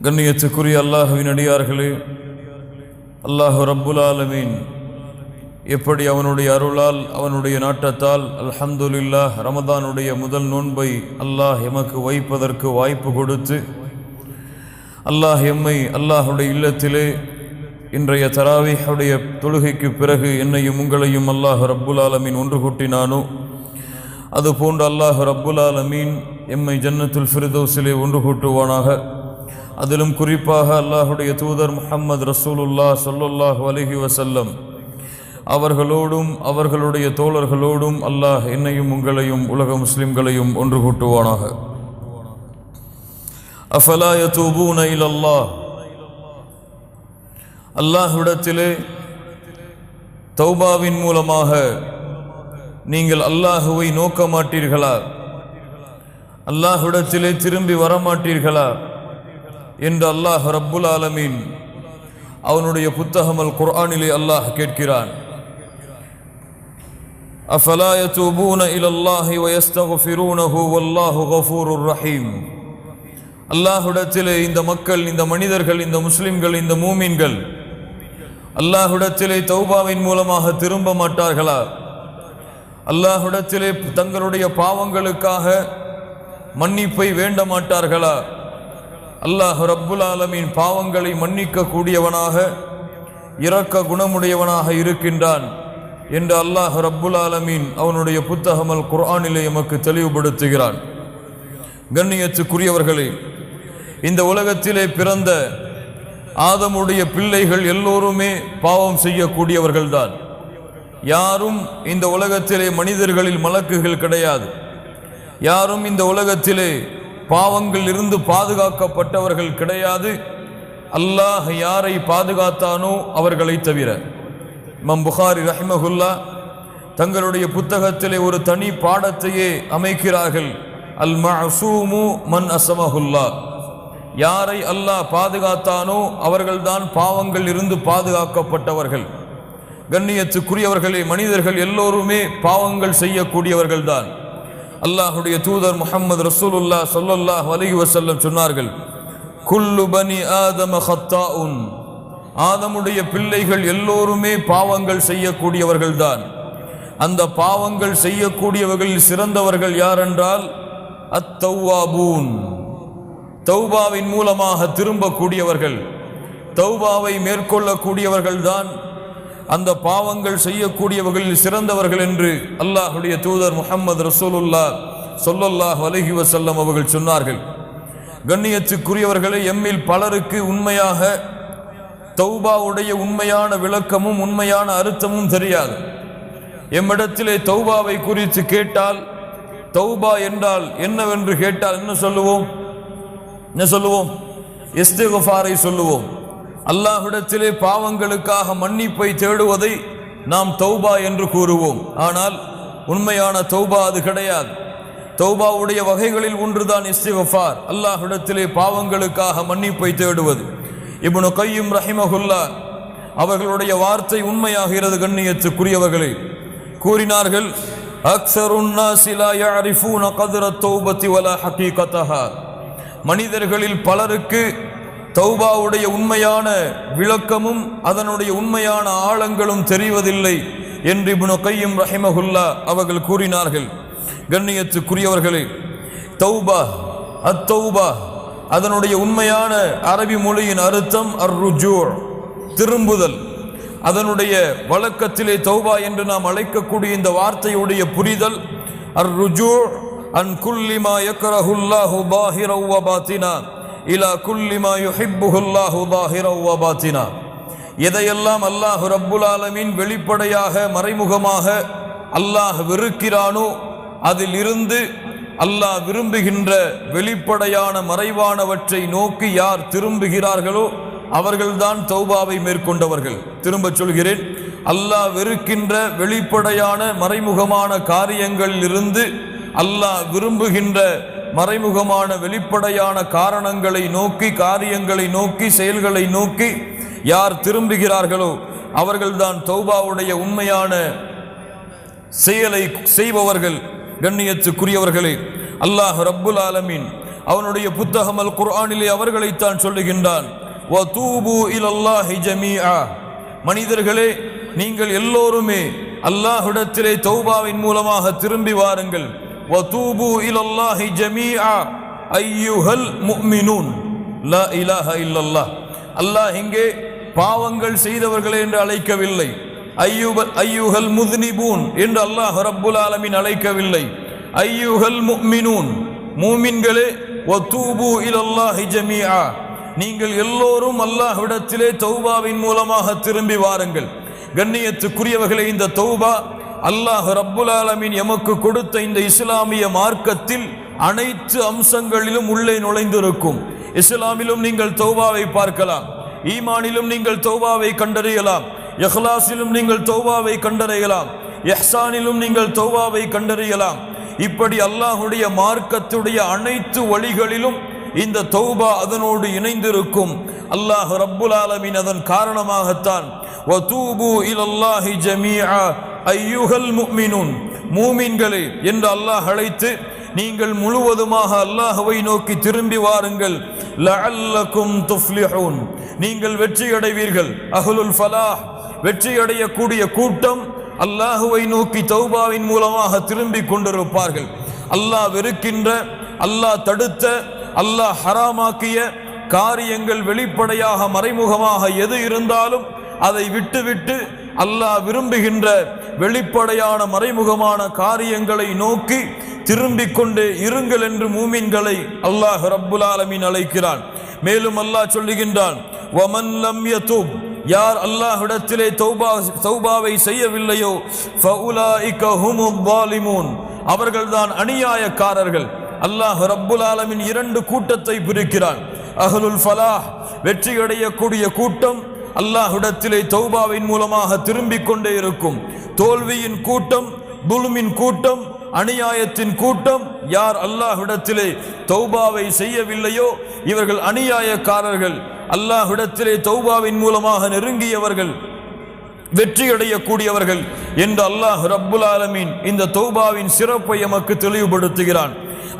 கண்ணியத்துக்குரிய அல்லாஹுவின் அடியார்களே, அல்லாஹு ரப்புல் ஆலமீன் எப்படி அவனுடைய அருளால் அவனுடைய நாட்டத்தால் அல்ஹம்துலில்லாஹ் ரமதானுடைய முதல் நோன்பை அல்லாஹ் எமக்கு வைப்பதற்கு வாய்ப்பு கொடுத்து அல்லாஹ் எம்மை அல்லாஹுடைய இல்லத்திலே இன்றைய தராவீஹுடைய தொழுகைக்கு பிறகு என்னையும் உங்களையும் அல்லாஹ் ரப்புல் ஆலமீன் ஒன்று கூட்டினானோ அதுபோன்று அல்லாஹ் ரப்புல் ஆலமீன் எம்மை ஜன்னத்துல் ஃபிர்தௌஸிலே ஒன்று கூட்டுவானாக. அதிலும் குறிப்பாக அல்லாஹுடைய தூதர் முஹம்மது ரசூலுல்லாஹ் ஸல்லல்லாஹு அலைஹி வஸல்லம் அவர்களோடும் அவர்களுடைய தோழர்களோடும் அல்லாஹ் என்னையும் உங்களையும் உலக முஸ்லிம்களையும் ஒன்று கூட்டுவானாக. அஃபலா யதூபூன இலல்லாஹ், அல்லாஹ்விடத்திலே தௌபாவின் மூலமாக நீங்கள் அல்லாஹுவை நோக்க மாட்டீர்களா, அல்லாஹ்விடத்திலே திரும்பி வரமாட்டீர்களா என்று அல்லாஹ் ரப்புல் ஆலமீன் அவனுடைய புத்தகம் அல் குர்ஆனிலே அல்லாஹ் கேட்கிறான். அஃபலா யதூபூன இலல்லாஹி வயஸ்தக்ஃபிரூனஹு வல்லாஹு கஃபூருர் ரஹீம். அல்லாஹ்விடத்திலே இந்த மக்கள், இந்த மனிதர்கள், இந்த முஸ்லிம்கள், இந்த மூமின்கள் அல்லாஹ்விடத்திலே தௌபாவின் மூலமாக திரும்ப மாட்டார்களா, அல்லாஹ்விடத்திலே தங்களுடைய பாவங்களுக்காக மன்னிப்பை வேண்ட மாட்டார்களா? அல்லாஹ் ரப்புல் ஆலமீன் பாவங்களை மன்னிக்க கூடியவனாக இரக்க குணமுடையவனாக இருக்கின்றான் என்று அல்லாஹ் ரப்புல் ஆலமீன் அவனுடைய புத்தகம் அல் குர்ஆனிலே எமக்கு தெளிவுபடுத்துகிறான். கண்ணியத்துக்குரியவர்களே, இந்த உலகத்திலே பிறந்த ஆதமுடைய பிள்ளைகள் எல்லோருமே பாவம் செய்யக்கூடியவர்கள்தான். யாரும் இந்த உலகத்திலே மனிதர்களில் மலக்குகள் கிடையாது. யாரும் இந்த உலகத்திலே பாவங்கள் இருந்து பாதுகாக்கப்பட்டவர்கள் கிடையாது. அல்லாஹ் யாரை பாதுகாத்தானோ அவர்களை தவிர. இமாம் புகாரி ரஹிமஹுல்லா தங்களுடைய புத்தகத்திலே ஒரு தனி பாடத்தையே அமைக்கிறார்கள். அல் மஅசூமு மன் அஸமஹுல்லா, யாரை அல்லாஹ் பாதுகாத்தானோ அவர்கள்தான் பாவங்கள் இருந்து பாதுகாக்கப்பட்டவர்கள். கண்ணியத்துக்குரியவர்களே, மனிதர்கள் எல்லோருமே பாவங்கள் செய்யக்கூடியவர்கள்தான். அல்லாஹுடைய தூதர் முஹம்மது ரசூலுல்லாஹ் ஸல்லல்லாஹு அலைஹி வஸல்லம் சொன்னார்கள், குல்லு பனி ஆதம ஹத்தாஉன், ஆதமுடைய பிள்ளைகள் எல்லோருமே பாவங்கள் செய்யக்கூடியவர்கள்தான். அந்த பாவங்கள் செய்யக்கூடியவர்களில் சிறந்தவர்கள் யார் என்றால் அத்தௌவாபூன், தௌபாவின் மூலமாக திரும்பக்கூடியவர்கள், தௌபாவை மேற்கொள்ளக்கூடியவர்கள்தான் அந்த பாவங்கள் செய்யக்கூடியவர்களில் சிறந்தவர்கள் என்று அல்லாஹுடைய தூதர் முஹம்மது ரசூலுல்லாஹ் ஸல்லல்லாஹு அலைஹி வஸல்லம் அவர்கள் சொன்னார்கள். கண்ணியத்துக்குரியவர்களே, எம்மில் பலருக்கு உண்மையாக தௌபாவுடைய உண்மையான விளக்கமும் உண்மையான அர்த்தமும் தெரியாது. எம்மிடத்திலே தௌபாவை குறித்து கேட்டால், தௌபா என்றால் என்னவென்று கேட்டால் என்ன சொல்லுவோம்? இஸ்திக்ஃபாரை சொல்லுவோம். அல்லாஹ்விடத்திலே பாவங்களுக்காக மன்னிப்பை தேடுவதை நாம் தௌபா என்று கூறுவோம். ஆனால் உண்மையான தௌபா அது கிடையாது. தௌபாவுடைய வகைகளில் ஒன்றுதான் இஸ்திக்ஃபார், அல்லாஹ்விடத்திலே பாவங்களுக்காக மன்னிப்பை தேடுவது. இப்னு கய்யிம் ரஹிமஹுல்லா அவர்களுடைய வார்த்தை உண்மையாகிறது. கண்ணியத்துக்குரியவர்களே, கூறினார்கள், அக்ஸருன் நாஸி லா யஅரிஃபூன கத்ர தௌபதி வலா ஹகீகதஹா, மனிதர்களில் பலருக்கு தௌபாவுடைய உண்மையான விளக்கமும் அதனுடைய உண்மையான ஆழங்களும் தெரிவதில்லை என்று இப்னு கய்யிம் ரஹிமஹுல்லா அவர்கள் கூறினார்கள். கண்ணியத்துக்குரியவர்களே, தௌபா, அத்தௌபா அதனுடைய உண்மையான அரபி மொழியின் அர்த்தம் அர்ருஜூ, திரும்புதல். அதனுடைய வழக்கத்திலே தௌபா என்று நாம் அழைக்கக்கூடிய இந்த வார்த்தையுடைய புரிதல் அர்ருஜூ அன் குல்லி மா யக்ரஹுல்லாஹு ظاهرا وباطنا இலா குல்லி மா யுஹிப்புஹுல்லாஹு ظاهرا وباطنا, எதையெல்லாம் அல்லாஹ் ரப்புல் ஆலமீன் வெளிப்படையாக மறைமுகமாக அல்லாஹ் வெறுக்கிறானோ அதில் இருந்து அல்லாஹ் விரும்புகின்ற வெளிப்படையான மறைவானவற்றை நோக்கி யார் திரும்புகிறார்களோ அவர்கள்தான் தௌபாவை மேற்கொண்டவர்கள். திரும்ப சொல்கிறேன், அல்லாஹ் வெறுக்கின்ற வெளிப்படையான மறைமுகமான காரியங்களில் இருந்து அல்லாஹ் விரும்புகின்ற மறைமுகமான வெளிப்படையான காரணங்களை நோக்கி, காரியங்களை நோக்கி, செயல்களை நோக்கி யார் திரும்புகிறார்களோ அவர்கள்தான் தௌபாவுடைய உண்மையான செயலை செய்பவர்கள். கண்ணியத்துக்குரியவர்களே, அல்லாஹ் ரப்புல் ஆலமீன் அவனுடைய புத்தகம் அல் குர்ஆனிலே அவர்களைத்தான் சொல்லுகின்றான். வதூபு இலல்லாஹி ஜமீஆ, மனிதர்களே நீங்கள் எல்லோருமே அல்லாஹ்விடத்திலே தௌபாவின் மூலமாக திரும்பி வாருங்கள். வதூபு இலல்லாஹி ஜமீஆ அய்யுஹல் முஃமினூன் லா இலாஹ இல்லல்லாஹ். அல்லாஹ் இங்கே பாவங்கள் செய்தவர்களே என்று அழைக்கவில்லை, ஐயுஹல் முத்னிபூன் என்று அல்லாஹ் ரப்புல் ஆலமீன் அழைக்கவில்லை. ஐயுஹல் முஃமினூன், மூமின்களே, வதூபு இலல்லாஹி ஜமீஆ, நீங்கள் எல்லோரும் அல்லாஹ்விடத்திலே தௌபாவின் மூலமாக திரும்பி வாருங்கள். கண்ணியத்துக்குரியவர்களே, இந்த தௌபா அல்லாஹ் ரப்புல் ஆலமீன் எமக்கு கொடுத்த இந்த இஸ்லாமிய மார்க்கத்தில் அனைத்து அம்சங்களிலும் உள்ளே நுழைந்திருக்கும். இஸ்லாமிலும் நீங்கள் தௌபாவை பார்க்கலாம், ஈமானிலும் நீங்கள் தௌபாவை கண்டறியலாம், இஹ்லாஸிலும் நீங்கள் தௌபாவை கண்டறியலாம், இஹ்சானிலும் நீங்கள் தௌபாவை கண்டறியலாம். இப்படி அல்லாஹுடைய மார்க்கத்துடைய அனைத்து வழிகளிலும் இந்த தௌபா அதனோடு இணைந்திருக்கும். அல்லாஹ் ரப்புல் ஆலமீன் அதன் காரணமாகத்தான் வதூபு இலல்லாஹி ஜமீஆ அய்யுஹல் முஃமினூன், மூமின்களே என்று அல்லாஹ் அழைத்து நீங்கள் முழுவதுமாக அல்லாஹ்வை நோக்கி திரும்பி வாருங்கள். லஅல்லகும் துஃப்லிஹூன், நீங்கள் வெற்றி அடைவீர்கள். அஹ்லுல் ஃபலாஹ், வெற்றி அடையக்கூடிய கூட்டம் அல்லாஹ்வை நோக்கி தௌபாவின் மூலமாக திரும்பி கொண்டிருப்பார்கள். அல்லாஹ் வெறுக்கின்ற, அல்லாஹ் தடுத்த, அல்லாஹ் ஹராமாக்கிய காரியங்கள் வெளிப்படையாக மறைமுகமாக எது இருந்தாலும் அதை விட்டுவிட்டு அல்லாஹ் விரும்புகின்ற வெளிப்படையான மறைமுகமான காரியங்களை நோக்கி திரும்பிக் கொண்டே இருங்கள் என்று மூமின்களை அல்லாஹ் ரப்புல் ஆலமீன் அழைக்கிறான். மேலும் அல்லாஹ் சொல்லுகின்றான், வமன் லம் யதூப், யார் அல்லாஹ்விடத்திலே தௌபாவை செய்யவில்லையோ ஃபஉலாயிக ஹுமுல் ஸாலிமூன், அவர்கள்தான் அநியாயக்காரர்கள். அல்லாஹ் ரப்புல் ஆலமீன் இரண்டு கூட்டத்தை பிரிக்கிறான். அஹ்லுல் ஃபலாஹ், வெற்றி அடையக்கூடிய கூட்டம் அல்லாஹ்விடத்திலே தௌபாவின் மூலமாக திரும்பிக் கொண்டே இருக்கும். தோல்வியின் கூட்டம், துல்மின் கூட்டம், அநியாயத்தின் கூட்டம், யார் அல்லாஹ்விடத்திலே தௌபாவை செய்யவில்லையோ இவர்கள் அநியாயக்காரர்கள். அல்லாஹ்விடத்திலே தௌபாவின் மூலமாக நெருங்கியவர்கள் வெற்றி அடையக்கூடியவர்கள் என்று அல்லாஹ் ரப்புல் ஆலமீன் இந்த தௌபாவின் சிறப்பை எமக்கு தெளிவுபடுத்துகிறான்.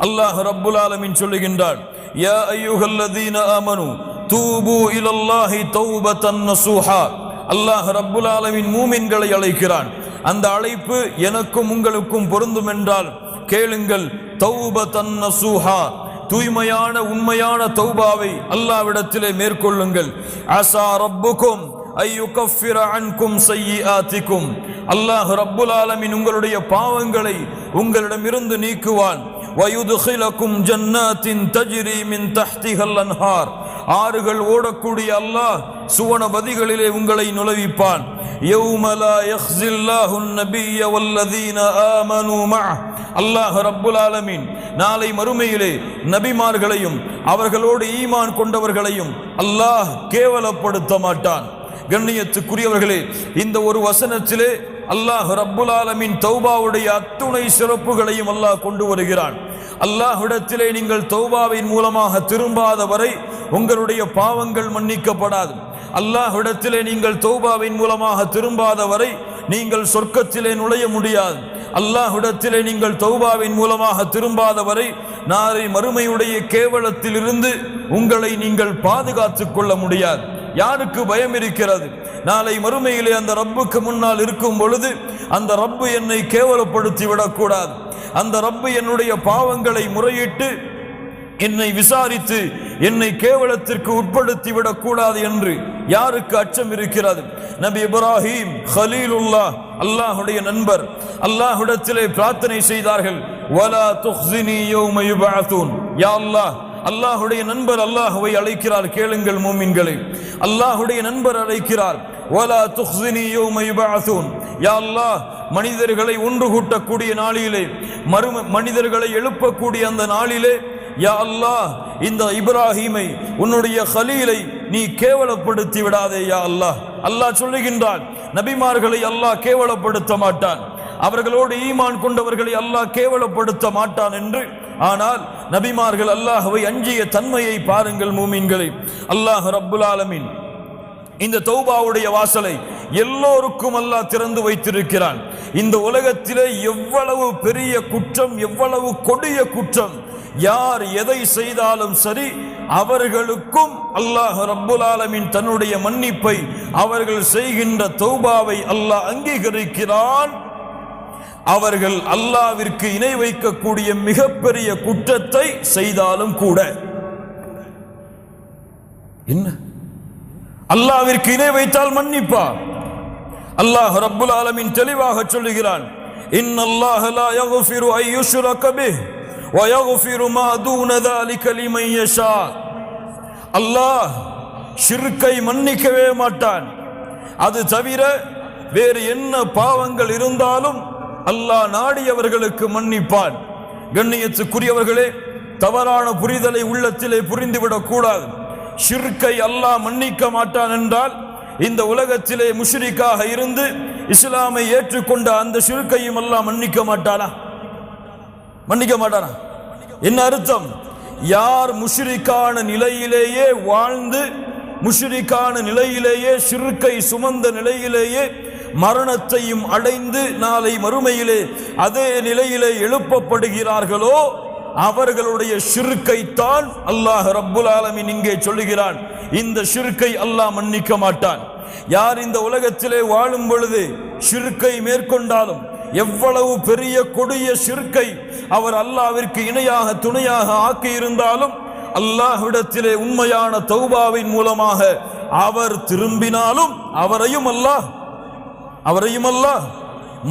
அல்லாஹ் ரப்புல் ஆலமீன் சொல்லுகின்றான், யா அய்யுஹல்லதீன ஆமனு தூபு இலல்லாஹி தௌபத்தன் நஸூஹா. அல்லாஹ் ரப்புல் ஆலமீன் மூமின்களை அழைக்கிறான். அந்த அழைப்பு எனக்கும் உங்களுக்கும் பொருந்தும் என்றால் கேளுங்கள். தௌபத்தன் நஸூஹா, தூய்மையான உண்மையான தௌபாவை அல்லாஹ்விடத்திலே மேற்கொள்ளுங்கள். அஸா ரப்புக்கும் ஐயுகஃபிர அன்கும் ஸய்யிஆத்திக்கும், அல்லாஹ் ரப்புல் ஆலமீன் உங்களுடைய பாவங்களை உங்களிடமிருந்து நீக்குவான். வயுதுகிலக்கும் ஜன்னாத்தின் தஜ்ரி மின் தஹ்திஹல் அன்ஹார், ஆறுகள் ஓடக்கூடிய அல்லாஹ் சுவனபதிகளிலே உங்களை நுழைவிப்பான். யௌம லா யஹ்ஸில்லாஹுன் நபிய்ய வல்லதீன ஆமனூ மஅஹ், அல்லாஹ் ரப்புல் ஆலமீன் நாளை மறுமையிலே நபிமார்களையும் அவர்களோடு ஈமான் கொண்டவர்களையும் அல்லாஹ் கேவலப்படுத்த மாட்டான். கண்ணியத்துக்குரியவர்களே, இந்த ஒரு வசனத்திலே அல்லாஹ் ரப்புல் ஆலமீன் தௌபாவுடைய அத்துணை சிறப்புகளையும் அல்லாஹ் கொண்டு வருகிறான். அல்லாஹ்விடத்திலே நீங்கள் தௌபாவின் மூலமாக திரும்பாத வரை உங்களுடைய பாவங்கள் மன்னிக்கப்படாது. அல்லாஹ்விடத்திலே நீங்கள் தௌபாவின் மூலமாக திரும்பாத வரை நீங்கள் சொர்க்கத்திலே நுழைய முடியாது. அல்லாஹ்விடத்திலே நீங்கள் தௌபாவின் மூலமாக திரும்பாத வரை நாளை மறுமையுடைய கேவலத்திலிருந்து உங்களை நீங்கள் பாதுகாத்துக் கொள்ள முடியாது. யாருக்கு பயம் இருக்கிறது? நாளை மறுமையிலே அந்த ரப்புக்கு முன்னால் இருக்கும் பொழுது அந்த ரப்பு என்னை கேவலப்படுத்தி விடக்கூடாது, அந்த ரப்பு என்னுடைய பாவங்களை முறையிட்டு என்னை விசாரித்து என்னை கேவலத்திற்கு உட்படுத்தி விடக்கூடாது என்று யாருக்கு அச்சம் இருக்கிறது? நபி இப்ராஹிம் கலீலுல்லாஹ், அல்லாஹுடைய நண்பர், அல்லாஹ்விடத்திலே பிரார்த்தனை செய்தார்கள். வலா துக்ஸினி யௌம யுபஅஸூன், யா அல்லாஹ், அல்லாஹுடைய நண்பர் அல்லாஹ்வை அழைக்கிறார். கேளுங்கள் மூமின்களே, அல்லாஹுடைய நண்பர் அழைக்கிறார். வலா துக்ஸினி யௌம யுபஅஸூன், யா அல்லாஹ், மனிதர்களை ஒன்று கூட்டக்கூடிய நாளிலே, மனிதர்களை எழுப்பக்கூடிய அந்த நாளிலே, யா அல்லாஹ், இந்த இப்ராஹீமை உன்னுடைய கலீலை நீ கேவலப்படுத்தி விடாதே யா அல்லாஹ். அல்லாஹ் சொல்லுகின்றான், நபிமார்களை அல்லாஹ் கேவலப்படுத்த மாட்டான், அவர்களோடு ஈமான் கொண்டவர்களை அல்லாஹ் கேவலப்படுத்த மாட்டான் என்று. ஆனால் நபிமார்கள் அல்லாஹ்வை அஞ்சிய தன்மையை பாருங்கள் மூமின்களை. அல்லாஹ் ரப்புல் ஆலமீன் இந்த தௌபாவுடைய வாசலை எல்லோருக்கும் அல்லாஹ் திறந்து வைத்திருக்கிறான். இந்த உலகத்திலே எவ்வளவு பெரிய குற்றம், எவ்வளவு கொடிய குற்றம், யார் எதை செய்தாலும் சரி அவர்களுக்கும் அல்லாஹ் ரப்புல் ஆலமீன் தன்னுடைய மன்னிப்பை, அவர்கள் செய்கின்ற தௌபாவை அல்லாஹ் அங்கீகரிக்கிறான். அவர்கள் அல்லாஹ்விற்கு இணை வைக்கக்கூடிய மிகப்பெரிய குற்றத்தை செய்தாலும் கூட. என்ன அல்லாஹ்விற்கு இணை வைத்தால் மன்னிப்பார். அல்லாஹ் ரப்புல் ஆலமீன் தெளிவாக சொல்லுகிறான், இன்னல்லாஹ லா யக்ஃபிரு அன் யுஷ்ரக பிஹி வ யக்ஃபிரு மா தூன ذلك லிமன் யஷா. அல்லாஹ் ஷிர்க்கை மன்னிக்கவே மாட்டான். அது தவிர வேறு என்ன பாவங்கள் இருந்தாலும் அல்லாஹ் நாடியவர்களுக்கு மன்னிப்பான். கண்ணியத்துக்குரியவர்களே, தவறான புரிதலை உள்ளத்திலே புரிந்துவிடக் கூடாது. ஷிர்க்கை அல்லாஹ் மன்னிக்க மாட்டான் என்றால் இந்த உலகத்திலே முஷ்ரிக்காக இருந்து இஸ்லாமை ஏற்றுக்கொண்ட அந்த ஷிர்க்கையும் அல்லாஹ் மன்னிக்க மாட்டானா? மன்னிக்க மாட்டானா? என்ன அர்த்தம்? யார் முஷ்ரிக்கான நிலையிலேயே வாழ்ந்து, முஷ்ரிக்கான நிலையிலேயே, ஷிர்க்கை சுமந்த நிலையிலேயே மரணத்தையும் அடைந்து நாளை மறுமையிலே அதே நிலையிலே எழுப்பப்படுகிறார்களோ அவர்களுடைய ஷிர்க்கை தான் அல்லாஹ் ரப்புல் ஆலமீன் இங்கே சொல்லுகிறான், இந்த ஷிர்க்கை அல்லாஹ் மன்னிக்க மாட்டான். யார் இந்த உலகத்திலே வாழும் பொழுது ஷிர்க்கை மேற்கொண்டாலும், எவ்வளவு பெரிய கொடிய ஷிர்க்கை அவர் அல்லாஹ்விற்கு இணையாக துணையாக ஆக்கி இருந்தாலும், அல்லாஹ்விடத்திலே உண்மையான தௌபாவின் மூலமாக அவர் திரும்பினாலும் அவரையும் அல்லாஹ்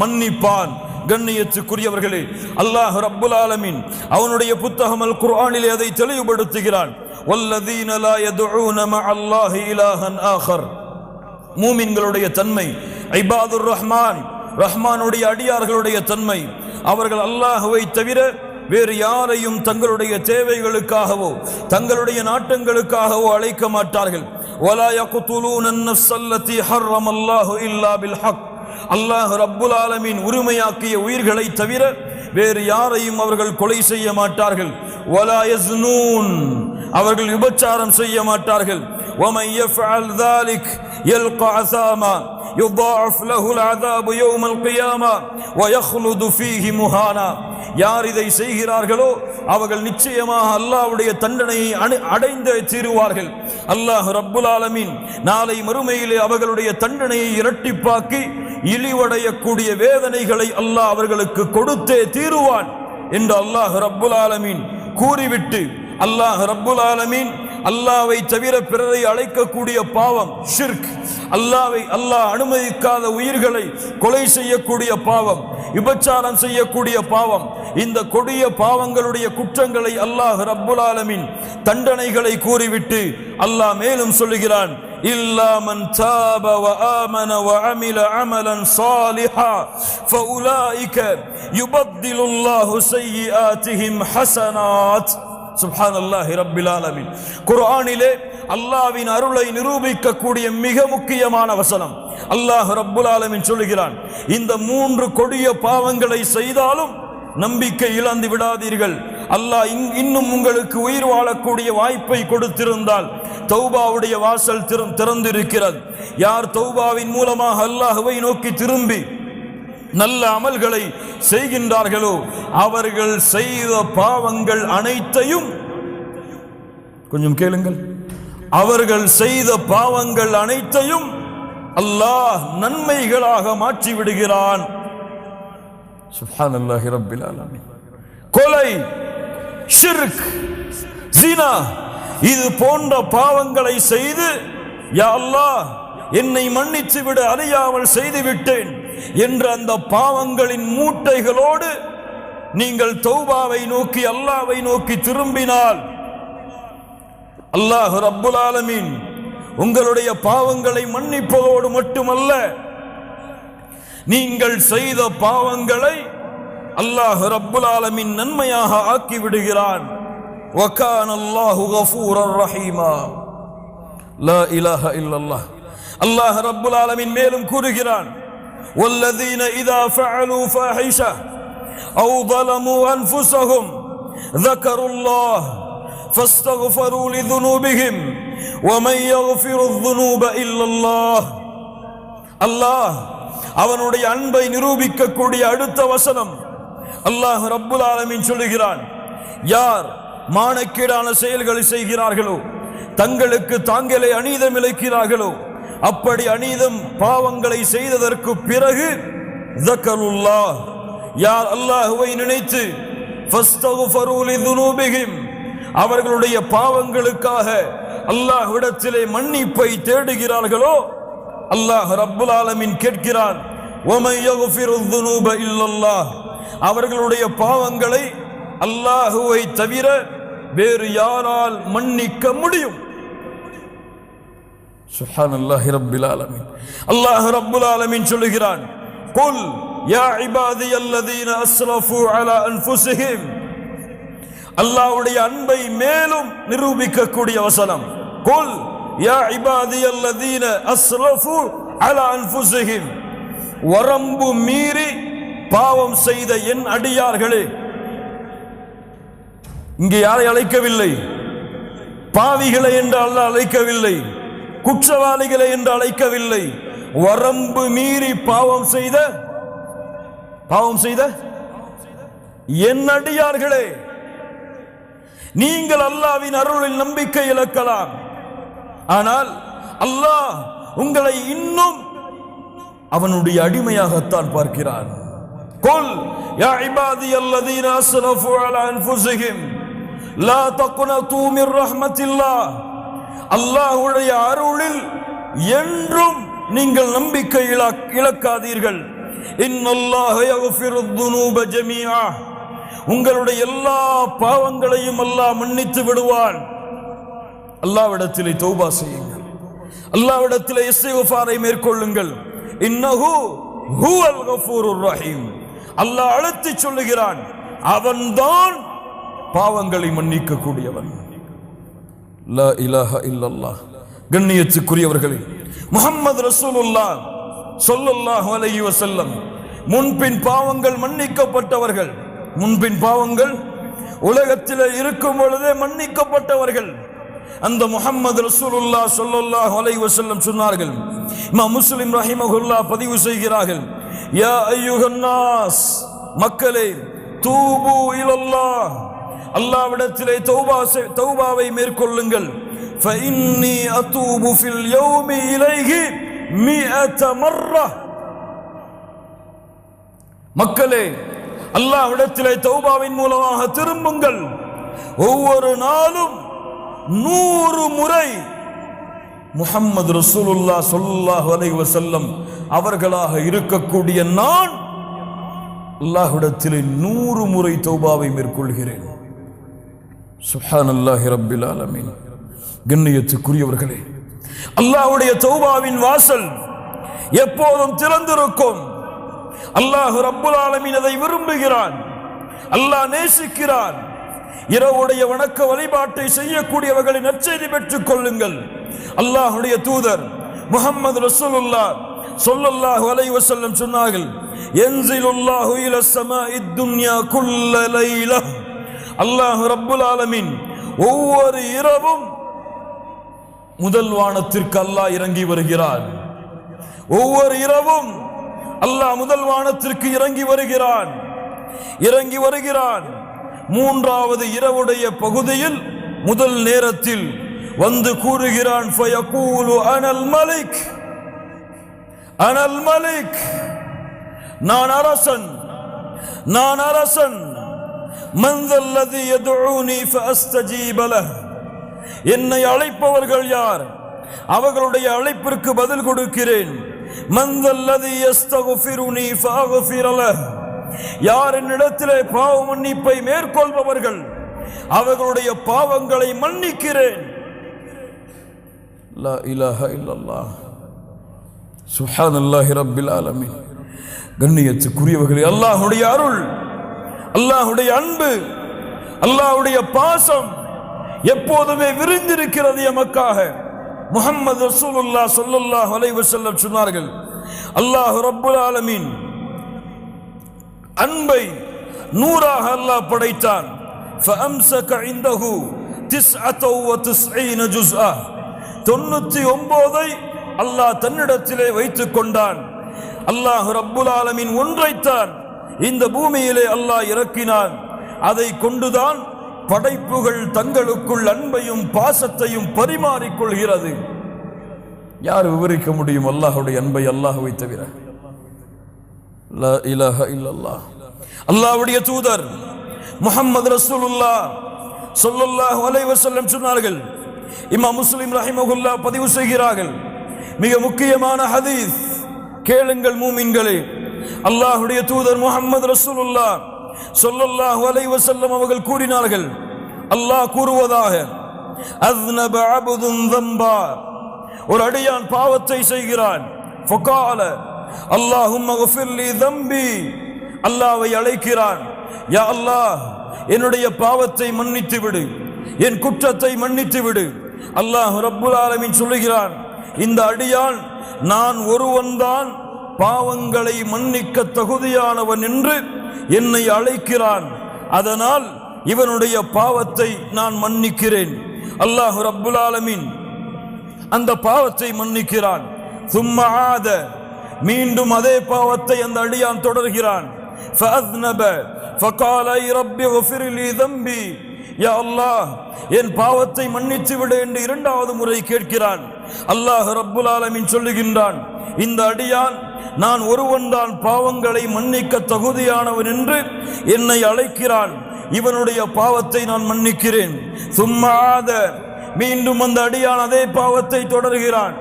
மன்னிப்பான். கண்ணியத்துக்குரியவர்களே, அல்லாஹ் ரப்புல் ஆலமீன் அவனுடைய புத்தகம் அல் குர்ஆனிலே அதை தெளிவுபடுத்துகிறான். வல்லதீன லா யதுஊன மஅல்லாஹி இலாஹன் ஆகர். மூமின்களுடைய தன்மை, இபாதுர் ரஹ்மான், ரஹ்மானுடைய அடியார்களுடைய தன்மை, அவர்கள் அல்லாஹ்வை தவிர வேறு யாரையும் தங்களுடைய தேவைகளுக்காகவோ தங்களுடைய நாட்டங்களுக்காகவோ அழைக்க மாட்டார்கள். வலா யக்துலூன அன்-நஃப்ஸ அல்லதி ஹர்ரமல்லாஹு இல்லா பில் ஹக். அல்லாஹ் ரப்புல் ஆலமீன் உரிமையாக்கிய உயிர்களை தவிர வேறு யாரையும் அவர்கள் கொலை செய்ய மாட்டார்கள். வலா யஸ்னூன், அவர்கள் விபச்சாரம் செய்ய மாட்டார்கள். வமன் யஃஅல் ذلك يلقى عثاما يضاعف له العذاب يوم القيامة ويخلد فيه مهانا. யார் இதை செய்கிறார்களோ அவர்கள் நிச்சயமாக அல்லாஹ்வுடைய தண்டனையை அடைந்தே தீருவார்கள். அல்லாஹ் ரப்புல் ஆலமீன் நாளை மறுமையிலே அவர்களுடைய தண்டனையை இரட்டிப்பாக்கி இழிவடையக்கூடிய வேதனைகளை அல்லாஹ் அவர்களுக்கு கொடுத்தே தீருவான் என்று அல்லாஹ் ரப்புல் ஆலமீன் கூறிவிட்டு, அல்லாஹ் ரப்புல் ஆலமீன் அல்லாஹ்வை தவிர பிறரை அழைக்கக்கூடிய பாவம் ஷிர்க், அல்லாஹ் அனுமதிக்காத உயிர்களை கொலை செய்யக்கூடிய பாவம், விபச்சாரம் செய்யக்கூடிய பாவம், இந்த கொடிய பாவங்களுடைய குற்றங்களை அல்லாஹ் ரப்புல் ஆலமீன் தண்டனைகளை கூறிவிட்டு அல்லாஹ் மேலும் சொல்லுகிறான், இல்லா மன் தாப வ ஆமன வ அமில அமலன் சாலிஹா ஃபஉலாயிக யுபத்திலுல்லாஹு ஸய்யிஆத்திஹிம் ஹஸனாத். சுப்ஹானல்லாஹி ரப்பில் ஆலமீன். குர்ஆனிலே அல்லாஹ்வின் அருளை நிரூபிக்கக்கூடிய மிக முக்கியமான வசனம். அல்லாஹ் ரப்புல் ஆலமீன் சொல்லுகிறான், இந்த மூன்று கொடிய பாவங்களை செய்தாலும் நம்பிக்கை இழந்து விடாதீர்கள். அல்லாஹ் இன்னும் உங்களுக்கு உயிர் வாழக்கூடிய வாய்ப்பை கொடுத்திருந்தால் தௌபாவுடைய வாசல் திறந்திருக்கிறது. யார் தௌபாவின் மூலமாக அல்லாஹ்வை நோக்கி திரும்பி நல்ல அமல்களை செய்கின்றார்களோ அவர்கள் செய்த பாவங்கள் அனைத்தையும், கொஞ்சம் கேளுங்கள், அவர்கள் செய்த பாவங்கள் அனைத்தையும் அல்லாஹ் நன்மைகளாக மாற்றி விடுகிறான். சுப்ஹானல்லாஹி ரப்பில் ஆலமீன். கொலை, ஷிர்க், ஜினா இது போன்ற பாவங்களை செய்து, யா அல்லாஹ் என்னை மன்னித்து விடு, அறியாமல் செய்து விட்டேன் என்ற அந்த பாவங்களின் மூட்டைகளோடு நீங்கள் தௌபாவை நோக்கி அல்லாஹ்வை நோக்கி திரும்பினால் அல்லாஹ் ரப்புல் ஆலமீன் உங்களுடைய பாவங்களை மன்னிப்பதோடு மட்டுமல்ல, நீங்கள் செய்த பாவங்களை அல்லாஹ் ரப்புல் ஆலமீன் நன்மையாக ஆக்கி விடுகிறான். வகான அல்லாஹு கஃபூரர் ரஹீமா. லா இலாஹா இல்லல்லாஹ். அல்லாஹ் ரப்புல் ஆலமீன் மேலும் கூறுகிறான், வல்லதீன இதா ஃபஅலூ ஃபாஹிஷா أو ظلموا أنفسهم ذكروا الله فاستغفروا لذنوبهم ومن يغفر الذنوب إلا الله. அல்லாஹ் அவனுடைய அன்பை நிரூபிக்கக்கூடிய அடுத்த வசனம் அல்லாஹ் ரப்புல் ஆலமீன் சொல்லுகிறான், யார் மானக்கேடான செயல்களை செய்கிறார்களோ, தங்களுக்கு தாங்களே அநீதம் இழைக்கிறார்களோ, அப்படி அநீதம் பாவங்களை செய்ததற்கு பிறகு ஸக்கருல்லாஹ், யார் அல்லாஹ்வை நினைத்து ஃபஸ்தக்ஃபரு லிதுனூபிஹிம், அவர்களுடைய பாவங்களுக்காக அல்லாஹ்விடத்திலே மன்னிப்பை தேடுகிறார்களோ, அல்லாஹ் ரப்புல் ஆலமீன் கேட்கிறான், வமன் யக்ஃபிருத் துனூப இல்லல்லாஹ், அவர்களுடைய பாவங்களை அல்லாஹ்வை தவிர வேறு யாரால் மன்னிக்க முடியும்? சுப்ஹானல்லாஹி ரப்பில் ஆலமீன். அல்லாஹ் ரப்புல் ஆலமீன் சொல்கிறான், குல் யா இபாதியல்லதீன அஸ்ரஃபு அலா அன்ஃபுஸிஹிம், அல்லாஹ்வுடைய அன்பை மேலும் நிரூபிக்கக்கூடிய வசனம். குல் யா இபாதியல்லதீன அஸ்ரஃபு அலா அன்ஃபுஸிஹிம், வரம்பு மீறி பாவம் செய்த என் அடியார்களே. இங்கே யாரை அழைக்கவில்லை, பாவிகளை என்று அல்லாஹ் அழைக்கவில்லை, குற்றவாளிகளை என்று அழைக்கவில்லை. வரம்பு மீறி பாவம் செய்த என் அடியார்களே, நீங்கள் அல்லாஹ்வின் அருளில் நம்பிக்கை இழக்கலாம், ஆனால் அல்லாஹ் உங்களை இன்னும் அவனுடைய அடிமையாகத்தான் பார்க்கிறான். குல் யா இபாதியல்லதீன அஸ்ரஃபு அலா அன்ஃபுஸிஹிம் லா தக்னது மிர் ரஹ்மத்தில்லாஹ், அல்லாஹ்வுடைய அருளில் என்றும் நீங்கள் நம்பிக்கை இழக்காதீர்கள். இன்னல்லாஹ யக்ஃபிருத் துனூப ஜமீஆ, உங்களுடைய எல்லா பாவங்களையும் அல்லாஹ் மன்னித்து விடுவான். அல்லாஹ்விடத்திலே தௌபா செய்யுங்கள், அல்லாஹ்விடத்திலே இஸ்திக்ஃபாரை மேற்கொள்ளுங்கள். இன்னஹு ஹுவல் கஃபூருர் ரஹீம், அல்லாஹ் அழைத்து சொல்லுகிறான், அவன்தான் பாவங்களை மன்னிக்க கூடியவன். லா இலாஹ இல்லல்லாஹ். கண்ணியத்துக்குரியவர்களே, முஹம்மது ரசூலுல்லாஹ் ஸல்லல்லாஹு அலைஹி வஸல்லம் முன்பின் பாவங்கள் மன்னிக்கப்பட்டவர்கள், முன்பின் பாவங்கள் உலகத்தில் இருக்கும் பொழுதே மன்னிக்கப்பட்டவர்கள். அந்த முஹம்மது ரசூலுல்லாஹ் ஸல்லல்லாஹு அலைஹி வஸல்லம் சொன்னார்கள், இமாம் முஸ்லிம் ரஹிமஹுல்லாஹ் பதிவு செய்கிறார்கள், யா அய்யுஹன் நாஸ், மக்களே, தூபு இலல்லாஹ், அல்லாஹ்விடத்திலே தௌபாவை மேற்கொள்ளுங்கள். ஃபஇன்னி அதூபு ஃபில் யௌமி இலைஹி 100 மர்ரா, மக்களே, அல்லாஹ்விடத்திலே தௌபாவின் மூலமாக திரும்புங்கள். ஒவ்வொரு நாளும் 100 முறை முஹம்மது ரசூலுல்லாஹ் ஸல்லல்லாஹு அலைஹி வஸல்லம் அவர்களாக இருக்கக்கூடிய நான் அல்லாஹ்விடத்திலே 100 முறை தௌபாவை மேற்கொள்கிறேன். சுப்ஹானல்லாஹி ரப்பில் ஆலமீன். கண்ணியத்துக்குரியவர்களே, அல்லாஹ்வுடைய தௌபாவின் வாசல் எப்போதும் திறந்திருக்கும். அல்லாஹ் ரப்புல் ஆலமீன் அதை விரும்புகிறான், அல்லாஹ் நேசிக்கிறான். இரவுடைய வணக்க வழிபாட்டை செய்யக்கூடியவர்களை நற்செய்தி பெற்றுக் கொள்ளுங்கள். அல்லாஹ்வுடைய தூதர் முஹம்மது ரசூலுல்லாஹ் ஸல்லல்லாஹு அலைஹி வஸல்லம் சொன்னார்கள், யன்ஸிலுல்லாஹு இலஸ் ஸமாஇத் துன்யா குல்ல லைலா, அல்லாஹ் ரப்புல் ஆலமீன் ஒவ்வொரு இரவும் முதல் வானத்திற்கு அல்லாஹ் இறங்கி வருகிறான். ஒவ்வொரு இரவும் அல்லாஹ் முதல் வானத்திற்கு இறங்கி வருகிறான். மூன்றாவது இரவுடைய பகுதியில் முதல் நேரத்தில் வந்து கூறுகிறான், ஃபயகூலு அனல் மலிக், அனல் மலிக், நான் அரசன், நான் அரசன். மன் தல்லதி யதுஊனி ஃபஅஸ்தஜீப லஹ், என்னை அழைப்பவர்கள் யார், அவர்களுடைய அழைப்பிற்கு பதில் கொடுக்கிறேன். மன் தல்லதி யஸ்தக்ஃபிருனி ஃபஅக்ஃபிர லஹ், யார் என்னிடத்திலே பாவ மன்னிப்பை மேற்கொள்பவர்கள் அவர்களுடைய பாவங்களை மன்னிக்கிறேன். லா இலாஹ இல்லல்லாஹ். சுப்ஹானல்லாஹி ரப்பில் ஆலமீன். கண்ணியத்துக்குரியவர்களே, அல்லாஹ்வுடைய அருள், அல்லாஹ்வுடைய அன்பு, அல்லாஹ்வுடைய பாசம் எப்போதுமே விரிந்திருக்கிறது எமக்காக. முஹம்மது ரசூலுல்லாஹ் ஸல்லல்லாஹு அலைஹி வஸல்லம் சொன்னார்கள், அல்லாஹ் ரப்புல் ஆலமீன் அன்பை 100ஆக அல்லாஹ் படைத்தான். ஃபஅம்ஸக இன்தஹு 99 ஜுஸ்ஆ, 99ஐ அல்லாஹ் தன்னிடத்திலே வைத்துக் கொண்டான். அல்லாஹ் ரப்புல் ஆலமீன் ஒன்றைத்தான் இந்த பூமியிலே அல்லாஹ் இறக்கினான். அதை கொண்டுதான் படைப்புகள் தங்களுக்குள் அன்பையும் பாசத்தையும் பரிமாறிக்கொள்கிறது. யார் விவரிக்க முடியும் அல்லாஹ்வுடைய அன்பை? அல்லாஹ்வை தவிர. லா இலாஹ இல்லல்லாஹ். அல்லாஹ்வுடைய தூதர் முஹம்மது ரசூலுல்லாஹ் ஸல்லல்லாஹு அலைஹி வஸல்லம் சொன்னார்கள். இமாம் முஸ்லிம் ரஹிமஹுல்லாஹ் பதிவு செய்கிறார்கள். மிக முக்கியமான ஹதீஸ், கேளுங்கள் மூமின்களே. அல்லாஹ்வுடைய தூதர் முஹம்மது ரசூலுல்லாஹ் ஸல்லல்லாஹு அலைஹி வஸல்லம் அவர்கள் கூறினார்கள், அல்லாஹ் கூறுவதாக, அஸ்னப அப்துன் ذنبا, ஒரு அடியான் பாவத்தை செய்கிறான். ஃபகால அல்லாஹும்ம ஃகிர் லி ذنبي, அல்லாஹ்வை அழைக்கிறான், யா அல்லாஹ் என்னுடைய பாவத்தை மன்னித்து விடு, என் குற்றத்தை மன்னித்து விடு. அல்லாஹ் ரப்புல் ஆலமீன் சொல்லுகிறான், இந்த அடியான் நான் ஒருவன்தான் பாவங்களை மன்னிக்க தகுதியானவன் என்று என்னை அழைக்கிறான், அதனால் இவனுடைய பாவத்தை நான் மன்னிக்கிறேன். அல்லாஹ் ரப்புல் ஆலமீன் அந்த பாவத்தை மன்னிக்கிறான். சும்ம ஆத, மீண்டும் அதே பாவத்தை அந்த அடியான் தொடர்கிறான். ஃபஅஸ்னப ஃபகால ரப்பி ஃகிர் லி ذنبي, யா அல்லாஹ் என் பாவத்தை மன்னித்து விடு என்று இரண்டாவது முறை கேட்கிறான். அல்லாஹ் ரப்புல் ஆலமீன் சொல்லுகின்றான், இந்த அடியான் நான் ஒருவன்தான் பாவங்களை மன்னிக்க தகுதியானவன் என்று என்னை அழைக்கிறான், இவனுடைய பாவத்தை நான் மன்னிக்கிறேன். சும்மா ஆத, மீண்டும் அந்த அடியான் அதே பாவத்தை தொடர்கிறான்.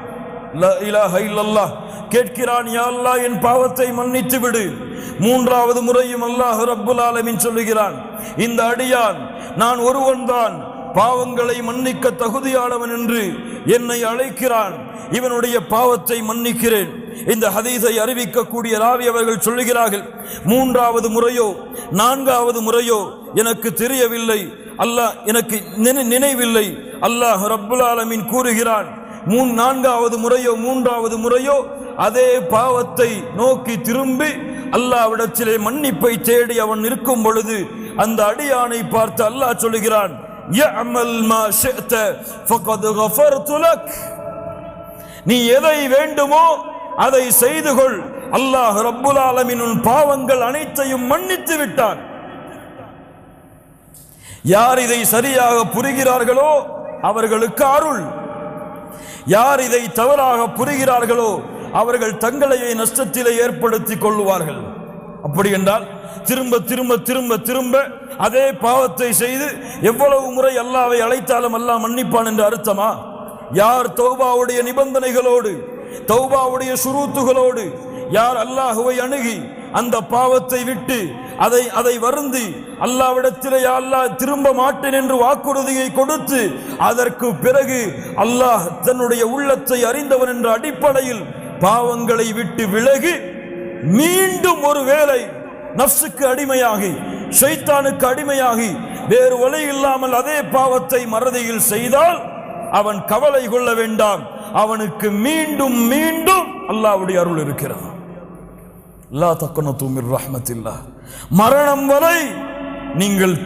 லா இலாஹ இல்லல்லாஹ், கேட்கிறான், யா அல்லாஹ் என் பாவத்தை மன்னித்து விடு. மூன்றாவது முறையும் அல்லாஹ் ரப்புல் ஆலமீன் சொல்லுகிறான், இந்த அடியான் நான் ஒருவன்தான் பாவங்களை மன்னிக்க தகுதியானவன் என்று என்னை அழைக்கிறான், இவனுடைய பாவத்தை மன்னிக்கிறேன். இந்த ஹதீஸை அறிவிக்கக்கூடிய ராவி அவர்கள் சொல்லுகிறார்கள், மூன்றாவது முறையோ நான்காவது முறையோ எனக்கு தெரியவில்லை, அல்லாஹ் எனக்கு நினைவில்லை. அல்லாஹ் ரப்புல் ஆலமீன் கூறுகிறான், நான்காவது முறையோ மூன்றாவது முறையோ அதே பாவத்தை நோக்கி திரும்பி அல்லாஹ்விடத்திலே மன்னிப்பை தேடி அவன் இருக்கும் பொழுது அந்த அடியானை பார்த்து அல்லாஹ் சொல்லுகிறான், யஅமல் மா ஷிஅத ஃபகத் கஃபர்து லக், நீ எதை வேண்டுமோ அதை செய்து கொள், அல்லாஹ் ரப்புல் ஆலமீன் உன் பாவங்கள் அனைத்தையும் மன்னித்து விட்டான். யார் இதை சரியாக புரிகிறார்களோ அவர்களுக்கு அருள், யார் இதை தவறாக புரிகிறார்களோ அவர்கள் தங்களையே நஷ்டத்திலே ஏற்படுத்திக் கொள்வார்கள். அப்படி என்றால் திரும்ப திரும்ப திரும்ப திரும்ப அதே பாவத்தை செய்து எவ்வளவு முறை அல்லாஹ்வை அழைத்தாலும் அல்லாஹ் மன்னிப்பான் என்று அர்த்தமா? யார் தௌபாவுடைய நிபந்தனைகளோடு தௌபாவுடைய ஷுரூத்துகளோடு யார் அல்லாஹ்வை அணுகி அந்த பாவத்தை விட்டு அதை வருந்தி அல்லாஹ்விடத்திலே யா அல்லாஹ் திரும்ப மாட்டேன் என்று வாக்குறுதியை கொடுத்து அதற்கு பிறகு அல்லாஹ் தன்னுடைய உள்ளத்தை அறிந்தவன் என்ற அடிப்படையில் பாவங்களை விட்டு விலகி மீண்டும் ஒரு வேளை நஃப்ஸுக்கு அடிமையாகி ஷைத்தானுக்கு அடிமையாகி வேறு வழி இல்லாமல் அதே பாவத்தை மறதியில் செய்தால் அவன் கவலை கொள்ள வேண்டாம், அவனுக்கு மீண்டும் மீண்டும் அல்லாஹ்வுடைய அருள் இருக்கிறது. லா தக்னது மிர் ரஹ்மத்தில்லாஹ், மரணம் வரை நீங்கள்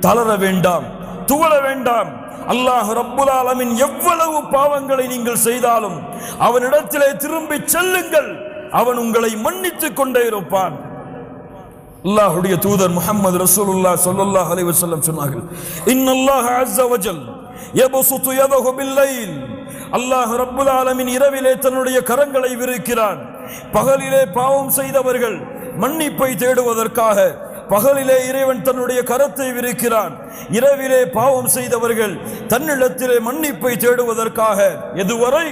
தளர வேண்டாம், துவள வேண்டாம். அல்லாஹ் ரப்புல் ஆலமீன் எவ்வளவு பாவங்களை நீங்கள் செய்தாலும் அவனிடத்திலே திரும்பி செல்லுங்கள், அவன் உங்களை மன்னித்துக் கொண்டே இருப்பான். அல்லாஹ்வுடைய தூதர் முஹம்மது ரசூலுல்லாஹ் ஸல்லல்லாஹு அலைஹி வஸல்லம் சொன்னார்கள், இன்னல்லாஹ அஸ்ஸ வஜல் யபசுது யதஹு பில்லைல், அல்லாஹ் ரப்புல் ஆலமீன் இரவிலே தன்னுடைய கரங்களை விரிக்கிறான். பகலிலே பாவம் செய்தவர்கள் மன்னிப்பை தேடுவதற்காக பகலிலே இறைவன் தன்னுடைய கரத்தை விரிக்கிறான், இரவிலே பாவம் செய்தவர்கள் தன்னிடத்திலே மன்னிப்பை தேடுவதற்காக. எதுவரை?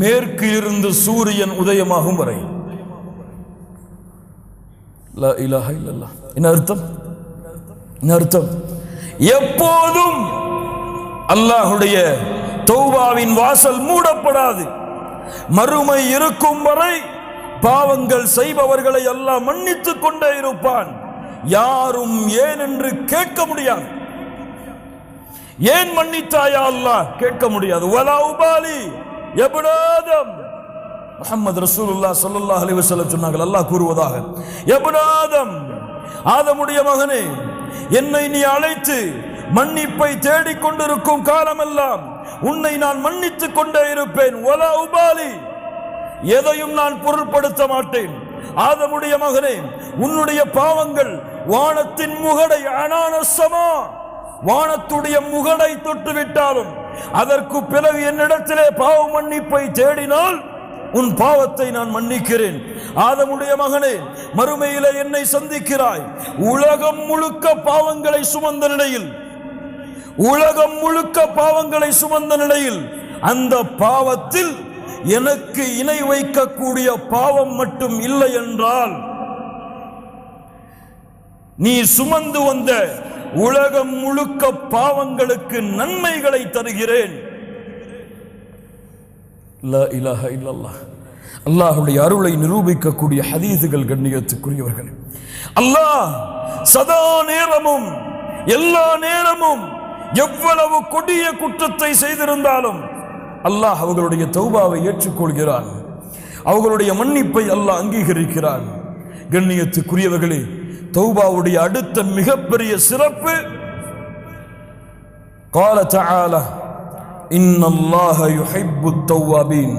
மேற்கு இருந்து சூரியன் உதயமாகும் வரை. லா இலாஹ இல்லல்லாஹ். என்ன அர்த்தம்? என்ன அர்த்தம்? எப்போதும் அல்லாஹ்வுடைய தௌபாவின் வாசல் மூடப்படாது. மறுமை இருக்கும் வரை பாவங்கள் செய்பவர்களை அல்லாஹ் மன்னித்துக் கொண்டே இருப்பான். யாரும் ஏன் என்று கேட்க முடியாது. ஏன் மன்னித்தாயா அல்லாஹ் கேட்க முடியாது. வலா உபாலி இப்னு ஆதம், முஹம்மது ரசூலுல்லாஹ் ஸல்லல்லாஹு அலைஹி வஸல்லம் சொன்னார்கள், அல்லாஹ் கூறுவதாக, இப்னு ஆதம், ஆதமுடைய மகனே, என்னை நீ அழைத்து மன்னிப்பை தேடிக் கொண்டிருக்கும் காலமெல்லாம் உன்னை நான் மன்னித்துக் கொண்டே இருப்பேன். வலா உபாலி, எதையும் நான் பொருட்படுத்த மாட்டேன். ஆதமுடைய மகனே, உன்னுடைய பாவங்கள் வானத்தின் முகடை அனான சமா, வானத்துடைய முகடை தொட்டுவிட்டாலும் அதற்கு பிறகு என்னிடத்திலே பாவ மன்னிப்பை தேடினால் உன் பாவத்தை நான் மன்னிக்கிறேன். ஆதமுடைய மகனே, மறுமையிலே என்னை சந்திக்கிறாய். உலகம் முழுக்க பாவங்களை சுமந்த நிலையில், உலகம் முழுக்க பாவங்களை சுமந்த நிலையில் அந்த பாவத்தில் எனக்கு இணை வைக்கக்கூடிய பாவம் மட்டும் இல்லை என்றால் நீ சுமந்து வந்த உலகம் முழுக்க பாவங்களுக்கு நன்மைகளை தருகிறேன். லா இலாஹ இல்லல்லாஹ். அல்லாஹ்வுடைய அருளை நிரூபிக்கக்கூடிய ஹதீஸுகள் கண்ணியத்துக்குரியவர்கள். அல்லாஹ் சதா நேரமும் எல்லா நேரமும் எவ்வளவு கொடிய குற்றத்தை செய்திருந்தாலும் அல்லாஹ் அவர்களுடைய தௌபாவை ஏற்றுக்கொள்கிறான். அவர்களுடைய மன்னிப்பை அல்லாஹ் அங்கீகரிக்கிறான். கண்ணியத்துக்குரியவர்களே, தௌபாவுடைய அடுத்த மிகப்பெரிய சிறப்பு قال تعالى إن الله يحب التوابين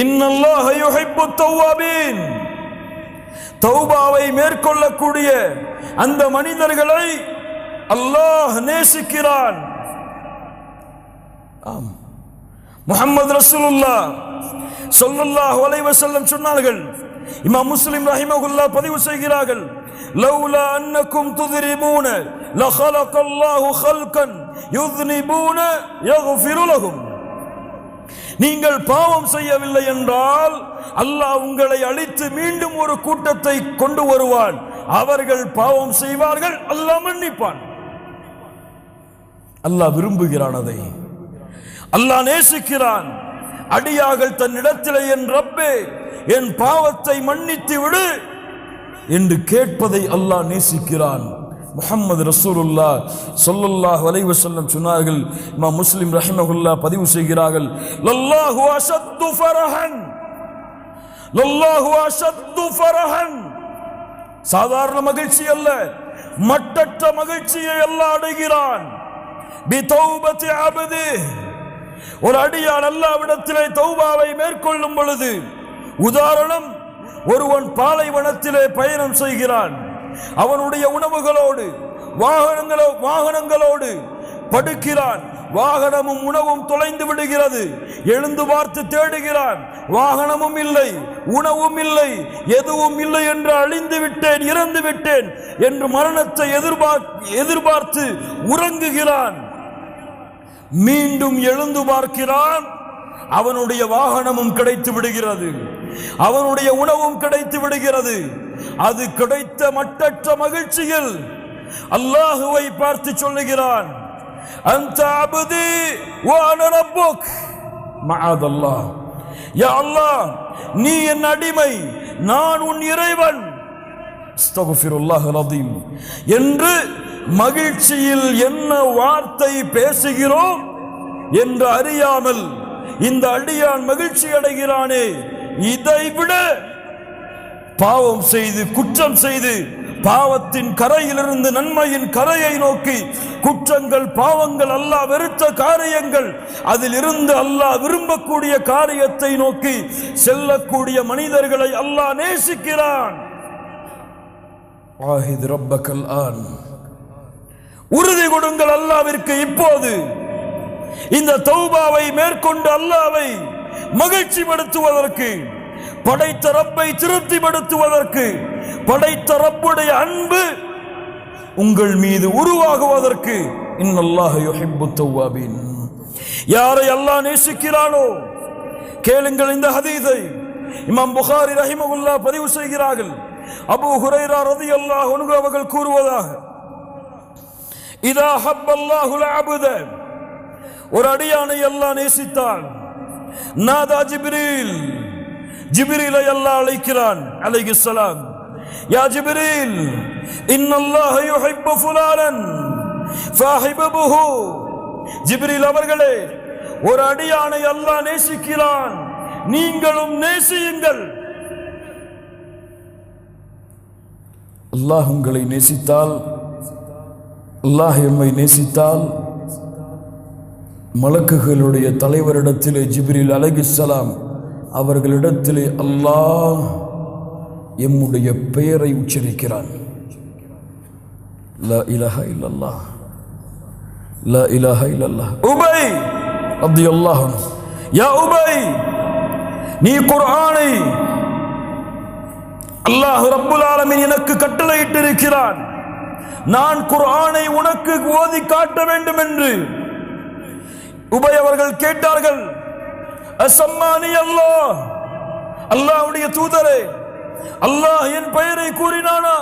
إن الله يحب التوابين. தௌபாவை மேற்கொள்ளக்கூடிய அந்த மனிதர்களை அல்லாஹ் நேசிக்கிறான். ஆம், முஹம்மது ரசூலுல்லாஹ் ஸல்லல்லாஹு அலைஹி வஸல்லம் சொன்னார்கள். இமாம் முஸ்லிம் ரஹிமஹுல்லாஹ் பதிவு செய்கிறார்கள், லௌலா அன்னக்கும் துذنبون لخلق الله خلقا يذنبون يغفر لهم. நீங்கள் பாவம் செய்யவில்லை என்றால் அல்லாஹ் உங்களை அழித்து மீண்டும் ஒரு கூட்டத்தை கொண்டு வருவான். அவர்கள் பாவம் செய்வார்கள், அல்லாஹ் மன்னிப்பான். அல்லாஹ் விரும்புகிறான், அதை அல்லாஹ் நேசிக்கிறான். அடியார்கள் தன்னிடத்திலே என் ரப்பே என் பாவத்தை மன்னித்து விடு என்று கேட்பதை அல்லாஹ் நேசிக்கிறான். முஹம்மது ரசூலுல்லாஹ் ஸல்லல்லாஹு அலைஹி வஸல்லம் சொன்னார்கள். இமாம் முஸ்லிம் ரஹிமஹுல்லாஹ் பதிவு செய்கிறார்கள், லல்லாஹு அஷத்து ஃபரஹன், லல்லாஹு அஷத்து ஃபரஹன். சாதாரண மகிழ்ச்சி அல்ல, மட்டற்ற மகிழ்ச்சியை அல்லாஹ் அடைகிறான். பிதௌபத்தி அப்தி, ஒரு அடியான் அல்லாஹ்விடத்திலே தௌபாவை மேற்கொள்ளும் பொழுது, உதாரணம், ஒருவன் பாலைவனத்திலே பயணம் செய்கிறான். அவனுடைய உணவுகளோடு வாகனங்களோடு படுக்கிறான். வாகனமும் உணவும் தொலைந்து விடுகிறது. எழுந்து பார்த்து தேடுகிறான். வாகனமும் இல்லை, உணவும் இல்லை, எதுவும் இல்லை என்று அழிந்து விட்டேன், இறந்து விட்டேன் என்று மரணத்தை எதிர்பார்த்து உறங்குகிறான். மீண்டும் எழுந்து பார்க்கிறான். அவனுடைய வாகனமும் கிடைத்து விடுகிறது, அவனுடைய உணவும் கிடைத்து விடுகிறது. அது கிடைத்த மட்டற்ற மகிழ்ச்சியில் அல்லாஹுவை பார்த்து சொல்லுகிறான், அன்த அப்தி வ அன ரப்புக். மஅதல்லாஹ், யா அல்லாஹ், நீ என் அடிமை, நான் உன் இறைவன். அஸ்தக்ஃபிருல்லாஹல் அஸீம் என்று மகிழ்ச்சியில் என்ன வார்த்தை பேசுகிறோம் என்று அறியாமல் இந்த அடியான் மகிழ்ச்சி அடைகிறானே, இதைவிட பாவம் செய்து குற்றம் செய்து பாவத்தின் கரையிலிருந்து நன்மையின் கரையை நோக்கி, குற்றங்கள் பாவங்கள் அல்லாஹ் வெறுத்த காரியங்கள், அதில் இருந்து அல்லாஹ் விரும்பக்கூடிய காரியத்தை நோக்கி செல்லக்கூடிய மனிதர்களை அல்லாஹ் நேசிக்கிறான். வாஹித் ரப்பக்கல் ஆன், உறுதி கொடுங்கள் அல்லாஹ்விற்கு இப்போது. இந்த தௌபாவை மேற்கொண்டு அல்லாஹ்வை மகிழ்ச்சிப்படுத்துவதற்கு, படைத்த ரப்பை திருப்திப்படுத்துவதற்கு, படைத்த ரப்புடைய அன்பு உங்கள் மீது உருவாகுவதற்கு, இன்னல்லாஹ யுஹிப்பு தவ்வாபீன். யாரை அல்லாஹ் நேசிக்கிறானோ கேளுங்கள் இந்த ஹதீஸை. இமாம் புகாரி ரஹிமஹுல்லாஹ் பதிவு செய்கிறார்கள். அபூ ஹுரைரா ரலியல்லாஹு அன்ஹு அவர்கள் கூறுவதாக, இதா ஹப்பல்லாஹுல் அப்த, ஒரு அடியானை அல்லாஹ் நேசித்தான். நாதா ஜிப்ரீல், ஜிப்ரீலை அல்லாஹ் அழைக்கிறான் அலைஹிஸ்ஸலாம். யா ஜிப்ரீல், இன்னல்லாஹ யுஹிப்பு ஃபுலானன் ஃபஹிபுஹு. ஜிப்ரீல் அவர்களே, ஒரு அடியானை அல்லாஹ் நேசிக்கிறான், நீங்களும் நேசியுங்கள். அல்லாஹ் உங்களை நேசித்தால், அல்லாஹ் எம்மை நேசித்தால், மலக்குகளுடைய தலைவரிடத்திலே ஜிப்ரீல் அலைஹிஸ்ஸலாம் அவர்களிடத்திலே அல்லாஹ் எம்முடைய பெயரை உச்சரிக்கிறான். லா இலாஹா இல்லல்லாஹ், லா இலாஹா இல்லல்லாஹ். உபை ரலியல்லாஹு அன்ஹு, யா உபை, நீ குர்ஆனை அல்லாஹ் ரப்புல் ஆலமீன் எனக்கு கட்டளையிட்டிருக்கிறான், நான் குர்ஆனை உனக்கு ஓதி காட்ட வேண்டும் என்று உபை அவர்கள் கேட்டார்கள். அசம்மானி அல்லாஹ், அல்லாஹ்வுடைய தூதரே, அல்லாஹ் என் பெயரை கூறினானா?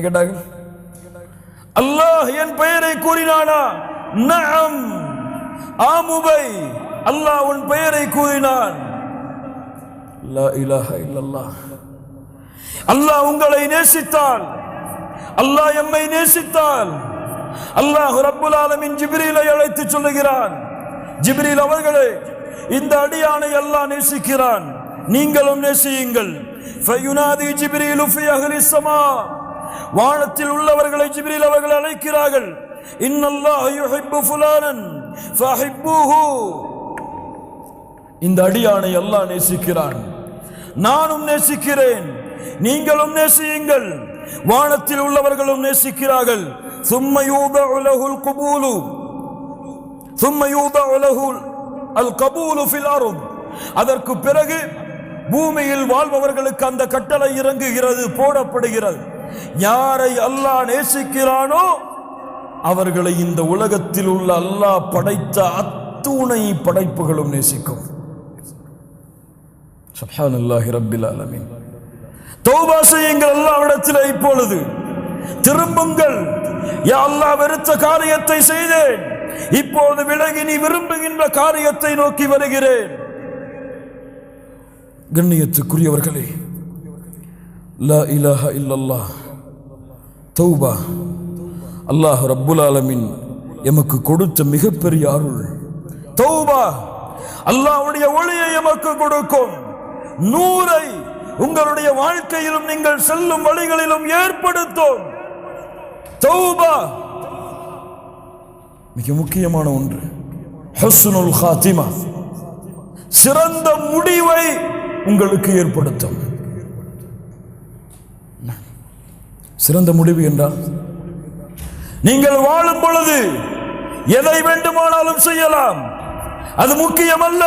கேட்டார்கள், அல்லாஹ் என் பெயரை கூறினானா? நஅம், ஆம் உபை, அல்லாஹ் உன் பெயரை கூறினான். லா இலாஹா இல்லல்லாஹ். அல்லாஹ் உங்களை நேசித்தால், அல்லாஹ் எம்மை நேசித்தால், அல்லாஹ் ரப்புல் ஆலமீன் ஜிப்ரீலை அழைத்து சொல்லுகிறான், ஜிப்ரீல் அவர்களே, இந்த அடியானை அல்லாஹ் நேசிக்கிறான், நீங்களும் நேசியுங்கள். ஃபயுனாதி ஜிப்ரீலு ஃபி அஹ்லி ஸமா, வானத்தில் உள்ளவர்களை ஜிப்ரீல் அவர்கள் அழைக்கிறார்கள். இன்னல்லாஹ யுஹிப்பு ஃபுலானன் ஃபஹிப்புஹு, இந்த அடியானை அல்லாஹ் நேசிக்கிறான், நானும் நேசிக்கிறேன், நீங்களும் நேசியுங்கள். வானத்தில் உள்ளவர்களும் நேசிக்கிறார்கள். ثم يوضع له القبول ثم يوضع له القبول في الارض, அதற்கு பிறகு பூமியில் வாழ்பவர்களுக்கு அந்த கட்டளை இறங்குகிறது, போடப்படுகிறது. யாரை அல்லாஹ் நேசிக்கிறானோ அவர்களை இந்த உலகத்தில் உள்ள அல்லாஹ் படைத்த அத்துணை படைப்புகளும் நேசிக்கும். சுப்ஹானல்லாஹி ரப்பில் ஆலமீன். தௌபா செய்யுங்கள் அல்லாஹ்விடத்தில், இப்பொழுது திரும்புங்கள். யா அல்லாஹ், வெறுத்த காரியத்தை செய்தேன், இப்போது விலகி நீ விரும்புகின்ற காரியத்தை நோக்கி வருகிறேன். கண்ணியத்துக்குரியவர்களே, லா இலாஹா இல்லல்லாஹ், தௌபா அல்லாஹ் ரப்புல் ஆலமீன் எமக்கு கொடுத்த மிகப்பெரிய அருள். தௌபா அல்லாஹ்வுடைய ஒளியை எமக்கு கொடுக்கும். நூரை உங்களுடைய வாழ்க்கையிலும் நீங்கள் செல்லும் வழிகளிலும் ஏற்படுத்தும். தௌபா மிக முக்கியமான ஒன்று. ஹுஸ்னுல் காத்திமா, சிறந்த முடிவை உங்களுக்கு ஏற்படுத்தும். சிறந்த முடிவு என்றால், நீங்கள் வாழும் பொழுது எதை வேண்டுமானாலும் செய்யலாம், அது முக்கியமல்ல.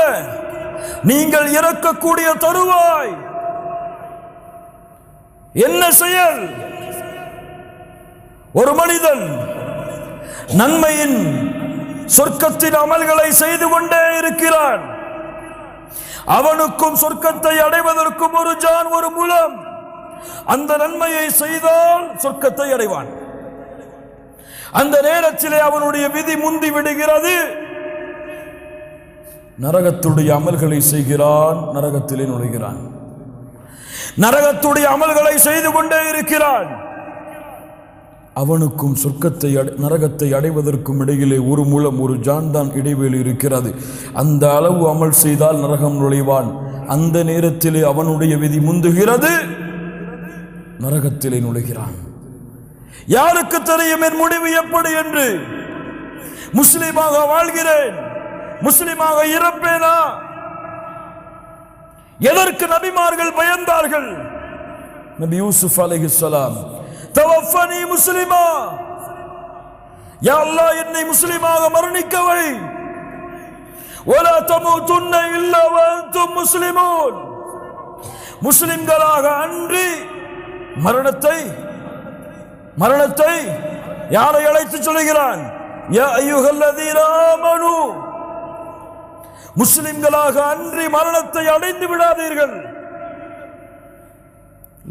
நீங்கள் இறக்கக்கூடிய தருவாய் என்ன செயல்? ஒரு மனிதன் நன்மையின் சொர்க்கத்தின் அமல்களை செய்து கொண்டே இருக்கிறான். அவனுக்கும் சொர்க்கத்தை அடைவதற்கும் ஒரு ஜான், ஒரு முலம். அந்த நன்மையை செய்தால் சொர்க்கத்தை அடைவான். அந்த நேரத்திலே அவனுடைய விதி முந்தி விடுகிறது. நரகத்துடைய அமல்களை செய்கிறான், நரகத்திலே நுழைகிறான். நரகத்துடைய அமல்களை செய்து கொண்டே இருக்கிறான். அவனுக்கும் சொர்க்கத்தை நரகத்தை அடைவதற்கும் இடையிலே ஒரு முலம், ஒரு ஜான் தான் இடைவெளி இருக்கிறது. அந்த அளவு அமல் செய்தால் நரகம் நுழைவான். அந்த நேரத்திலே அவனுடைய விதி முந்துகிறது, நரகத்திலே நுழைகிறான். யாருக்கு தெரியும் என் முடிவு எப்படி என்று? முஸ்லிமாக வாழ்கிறேன், முஸ்லிமாக இறப்பேனா? எதற்கு நபிமார்கள் பயந்தார்கள்? நபி யூசுப் அலைஹிஸ்ஸலாம், தவஃபனி முஸ்லிமா, யா அல்லாஹ் என்னை முஸ்லிமாக மரணிக்க வை. வலா தமூதுன்ன இல்லா வஅன்தும் முஸ்லிமூன், முஸ்லிம்களாக அன்றி மரணத்தை யாரை அழைத்து சொல்கிறான்? யா அய்யுஹல்லதீன ஆமனூ, முஸ்லிம்களாக அன்றி மரணத்தை அடைந்து விடாதீர்கள்.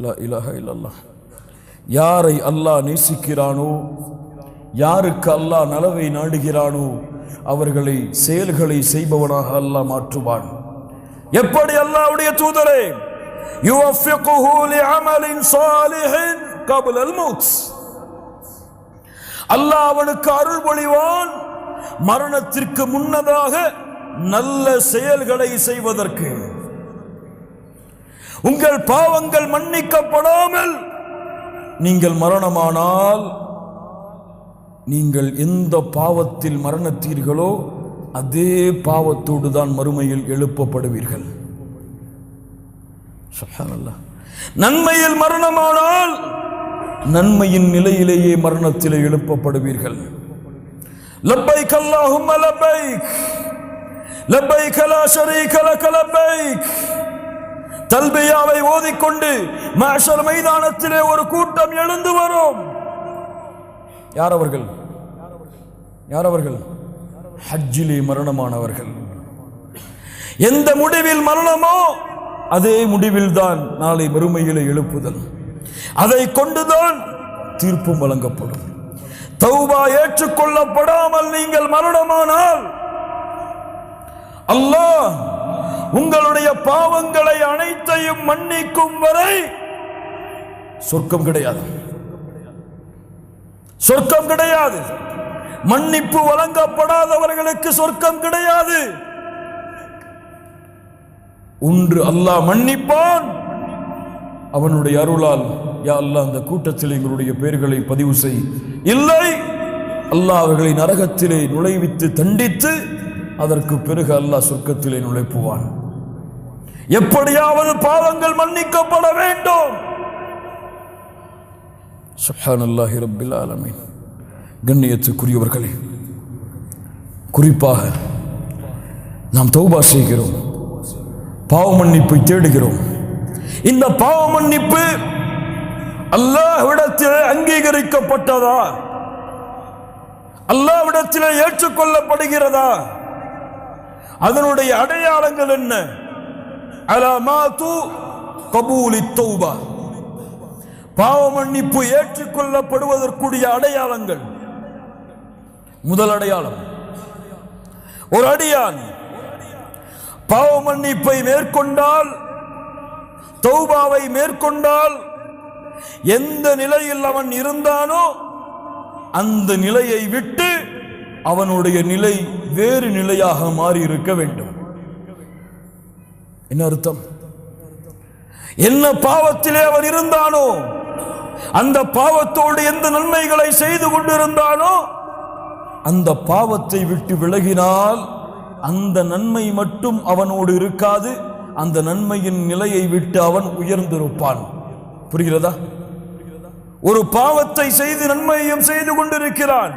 லா இலாஹா இல்லல்லாஹ். யாரை அல்லாஹ் நேசிக்கிறானோ, யாருக்கு அல்லாஹ் நலவை நாடுகிறானோ அவர்களை செயல்களை செய்பவனாக அல்லாஹ் மாற்றுவான். எப்படி? அல்லாஹ்வுடைய தூதரே, யுவஃபிகுஹு லிஅமலின் ஸாலிஹின் கப்லல் மௌத், அல்லாஹ் அவனுக்கு அருள் பொழிவான் மரணத்திற்கு முன்னதாக நல்ல செயல்களை செய்வதற்கு. உங்கள் பாவங்கள் மன்னிக்கப்படாமல் நீங்கள் மரணமானால், நீங்கள் எந்த பாவத்தில் மரணத்தீர்களோ அதே பாவத்தோடு தான் மறுமையில் எழுப்பப்படுவீர்கள். சுப்ஹானல்லாஹ். நன்மையில் மரணமானால் நன்மையின் நிலையிலேயே மரணத்திலே எழுப்பப்படுவீர்கள். லப்பைக் அல்லாஹும்ம லப்பைக் லப்பைக் லா ஷரீக லக லப்பைக். தல்பியாவை ஓதிக்கொண்டு மஹ்ஷர் மைதானத்திலே ஒரு கூட்டம் எழுந்து வரும். யார் அவர்கள்? யார் அவர்கள்? ஹஜ்ஜிலே மரணமானவர்கள். எந்த முடிவில் மரணமோ அதே முடிவில் தான் நாளை மறுமையிலே எழுப்புதல். அதை கொண்டுதான் தீர்ப்பும் வழங்கப்படும். தௌபா ஏற்றுக்கொள்ளப்படாமல் நீங்கள் மரணமானால் அல்லாஹ் உங்களுடைய பாவங்களை அனைத்தையும் மன்னிக்கும் வரை சொர்க்கம் கிடையாது. சொர்க்கம் கிடையாது. மன்னிப்பு வழங்கப்படாதவர்களுக்கு சொர்க்கம் கிடையாது. ஒன்று அல்லாஹ் மன்னிப்பான், அவனுடைய அருளால் யா அல்லாஹ் அந்த கூட்டத்தில் எங்களுடைய பெயர்களை பதிவு செய். இல்லை, அல்லாஹ் அவர்களை நரகத்திலே நுழைவித்து தண்டித்து அதற்கு பிறகு அல்லாஹ் சொர்க்கத்திலே நுழைப்புவான். எப்படியாவது பாவங்கள் மன்னிக்கப்பட வேண்டும். சுப்ஹானல்லாஹி ரப்பில் ஆலமீன். கண்ணியத்துக்குரியவர்களே, குறிப்பாக நாம் தௌபா செய்கிறோம், பாவ மன்னிப்பை தேடுகிறோம். இந்த பாவ மன்னிப்பு அல்லாஹ்விடத்தில் அங்கீகரிக்கப்பட்டதா? அல்லாஹ்விடத்தில் ஏற்றுக்கொள்ளப்படுகிறதா? அதனுடைய அடையாளங்கள் என்ன? அலாமாத்து கபூலி தௌபா. பாவ மன்னிப்பு ஏற்றுக்கொள்ளப்படுவதற்குரிய அடையாளங்கள். முதல் அடையாளம், ஒரு அடியான் பாவ மன்னிப்பை மேற்கொண்டால், தௌபாவை மேற்கொண்டால், எந்த நிலையில் அவன் இருந்தானோ அந்த நிலையை விட்டு அவனுடைய நிலை வேறு நிலையாக மாறி இருக்க வேண்டும். என்ன அர்த்தம்? என்ன பாவத்திலே அவன் இருந்தானோ, அந்த பாவத்தோடு எந்த நன்மைகளை செய்து கொண்டிருந்தானோ அந்த பாவத்தை விட்டு விலகினால் அந்த நன்மை மட்டும் அவனோடு இருக்காது, அந்த நன்மையின் நிலையை விட்டு அவன் உயர்ந்திருப்பான். புரிகிறதா? ஒரு பாவத்தை செய்து நன்மையையும் செய்து கொண்டிருக்கிறான்.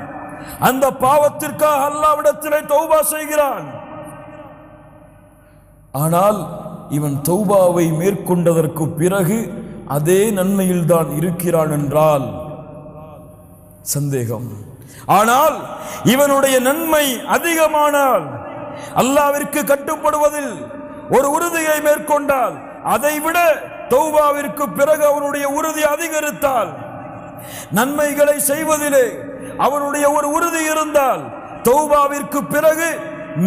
அந்த பாவத்திற்காக அல்லாஹ்விடத்திலே தௌபா செய்கிறான். ஆனால் இவன் தௌபாவை மேற்கொண்டதற்கு பிறகு அதே நன்மையில் தான் இருக்கிறான் என்றால் சந்தேகம். ஆனால் இவனுடைய நன்மை அதிகமானால், அல்லாஹ்விற்கு கட்டுப்படுவதில் ஒரு உறுதியை மேற்கொண்டால், அதைவிட தௌபாவிற்கு பிறகு அவனுடைய உறுதி அதிகரித்தால், நன்மைகளை செய்வதிலே அவனுடைய ஒரு உறுதி இருந்தால், தௌபாவிற்கு பிறகு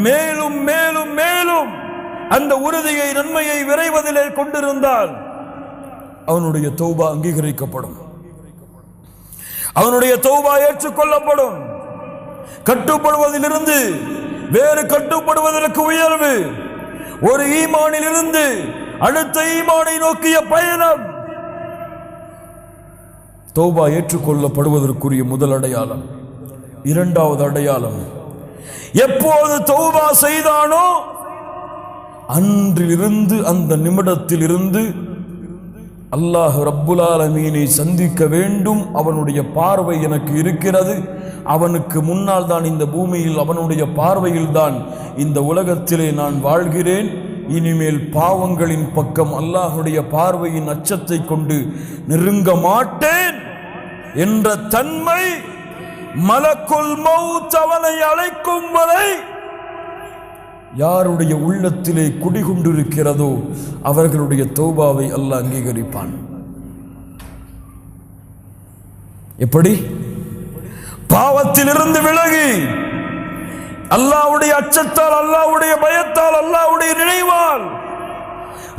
மேலும் மேலும் மேலும் அந்த உறுதியை, நன்மையை விரைவதிலே கொண்டிருந்தால் அவனுடைய தௌபா அங்கீகரிக்கப்படும், அவனுடைய தௌபா ஏற்றுக்கொள்ளப்படும். கட்டுப்படுவதிலிருந்து வேறு கட்டுப்படுவதற்கு உயர்வு, ஒரு ஈமானில் இருந்து அடுத்த ஈமானை நோக்கிய பயணம். தௌபா ஏற்றுக்கொள்ளப்படுவதற்குரிய முதல் அடையாளம். இரண்டாவது அடையாளம், எப்போது தௌபா செய்தானோ அன்றிலிருந்து, அந்த நிமிடத்தில் இருந்து அல்லாஹ் ரப்புல் ஆலமீனை சந்திக்க வேண்டும். அவனுடைய பார்வை எனக்கு இருக்கிறது, அவனுக்கு முன்னால் தான் இந்த பூமியில், அவனுடைய பார்வையில் தான் இந்த உலகத்திலே நான் வாழ்கிறேன். இனிமேல் பாவங்களின் பக்கம் அல்லாஹுடைய பார்வையின் அச்சத்தை கொண்டு நெருங்க மாட்டேன் என்ற தன்மை மலக்குல் மௌத் அவனை அழைக்கும் வரை யாருடைய உள்ளத்திலே குடிகொண்டிருக்கிறதோ அவர்களுடைய தௌபாவை அல்லாஹ் அங்கீகரிப்பான். எப்படி? பாவத்திலிருந்து விலகி அல்லாஹ்வுடைய அச்சத்தால், அல்லாஹ்வுடைய பயத்தால், அல்லாஹ்வுடைய நினைவால்,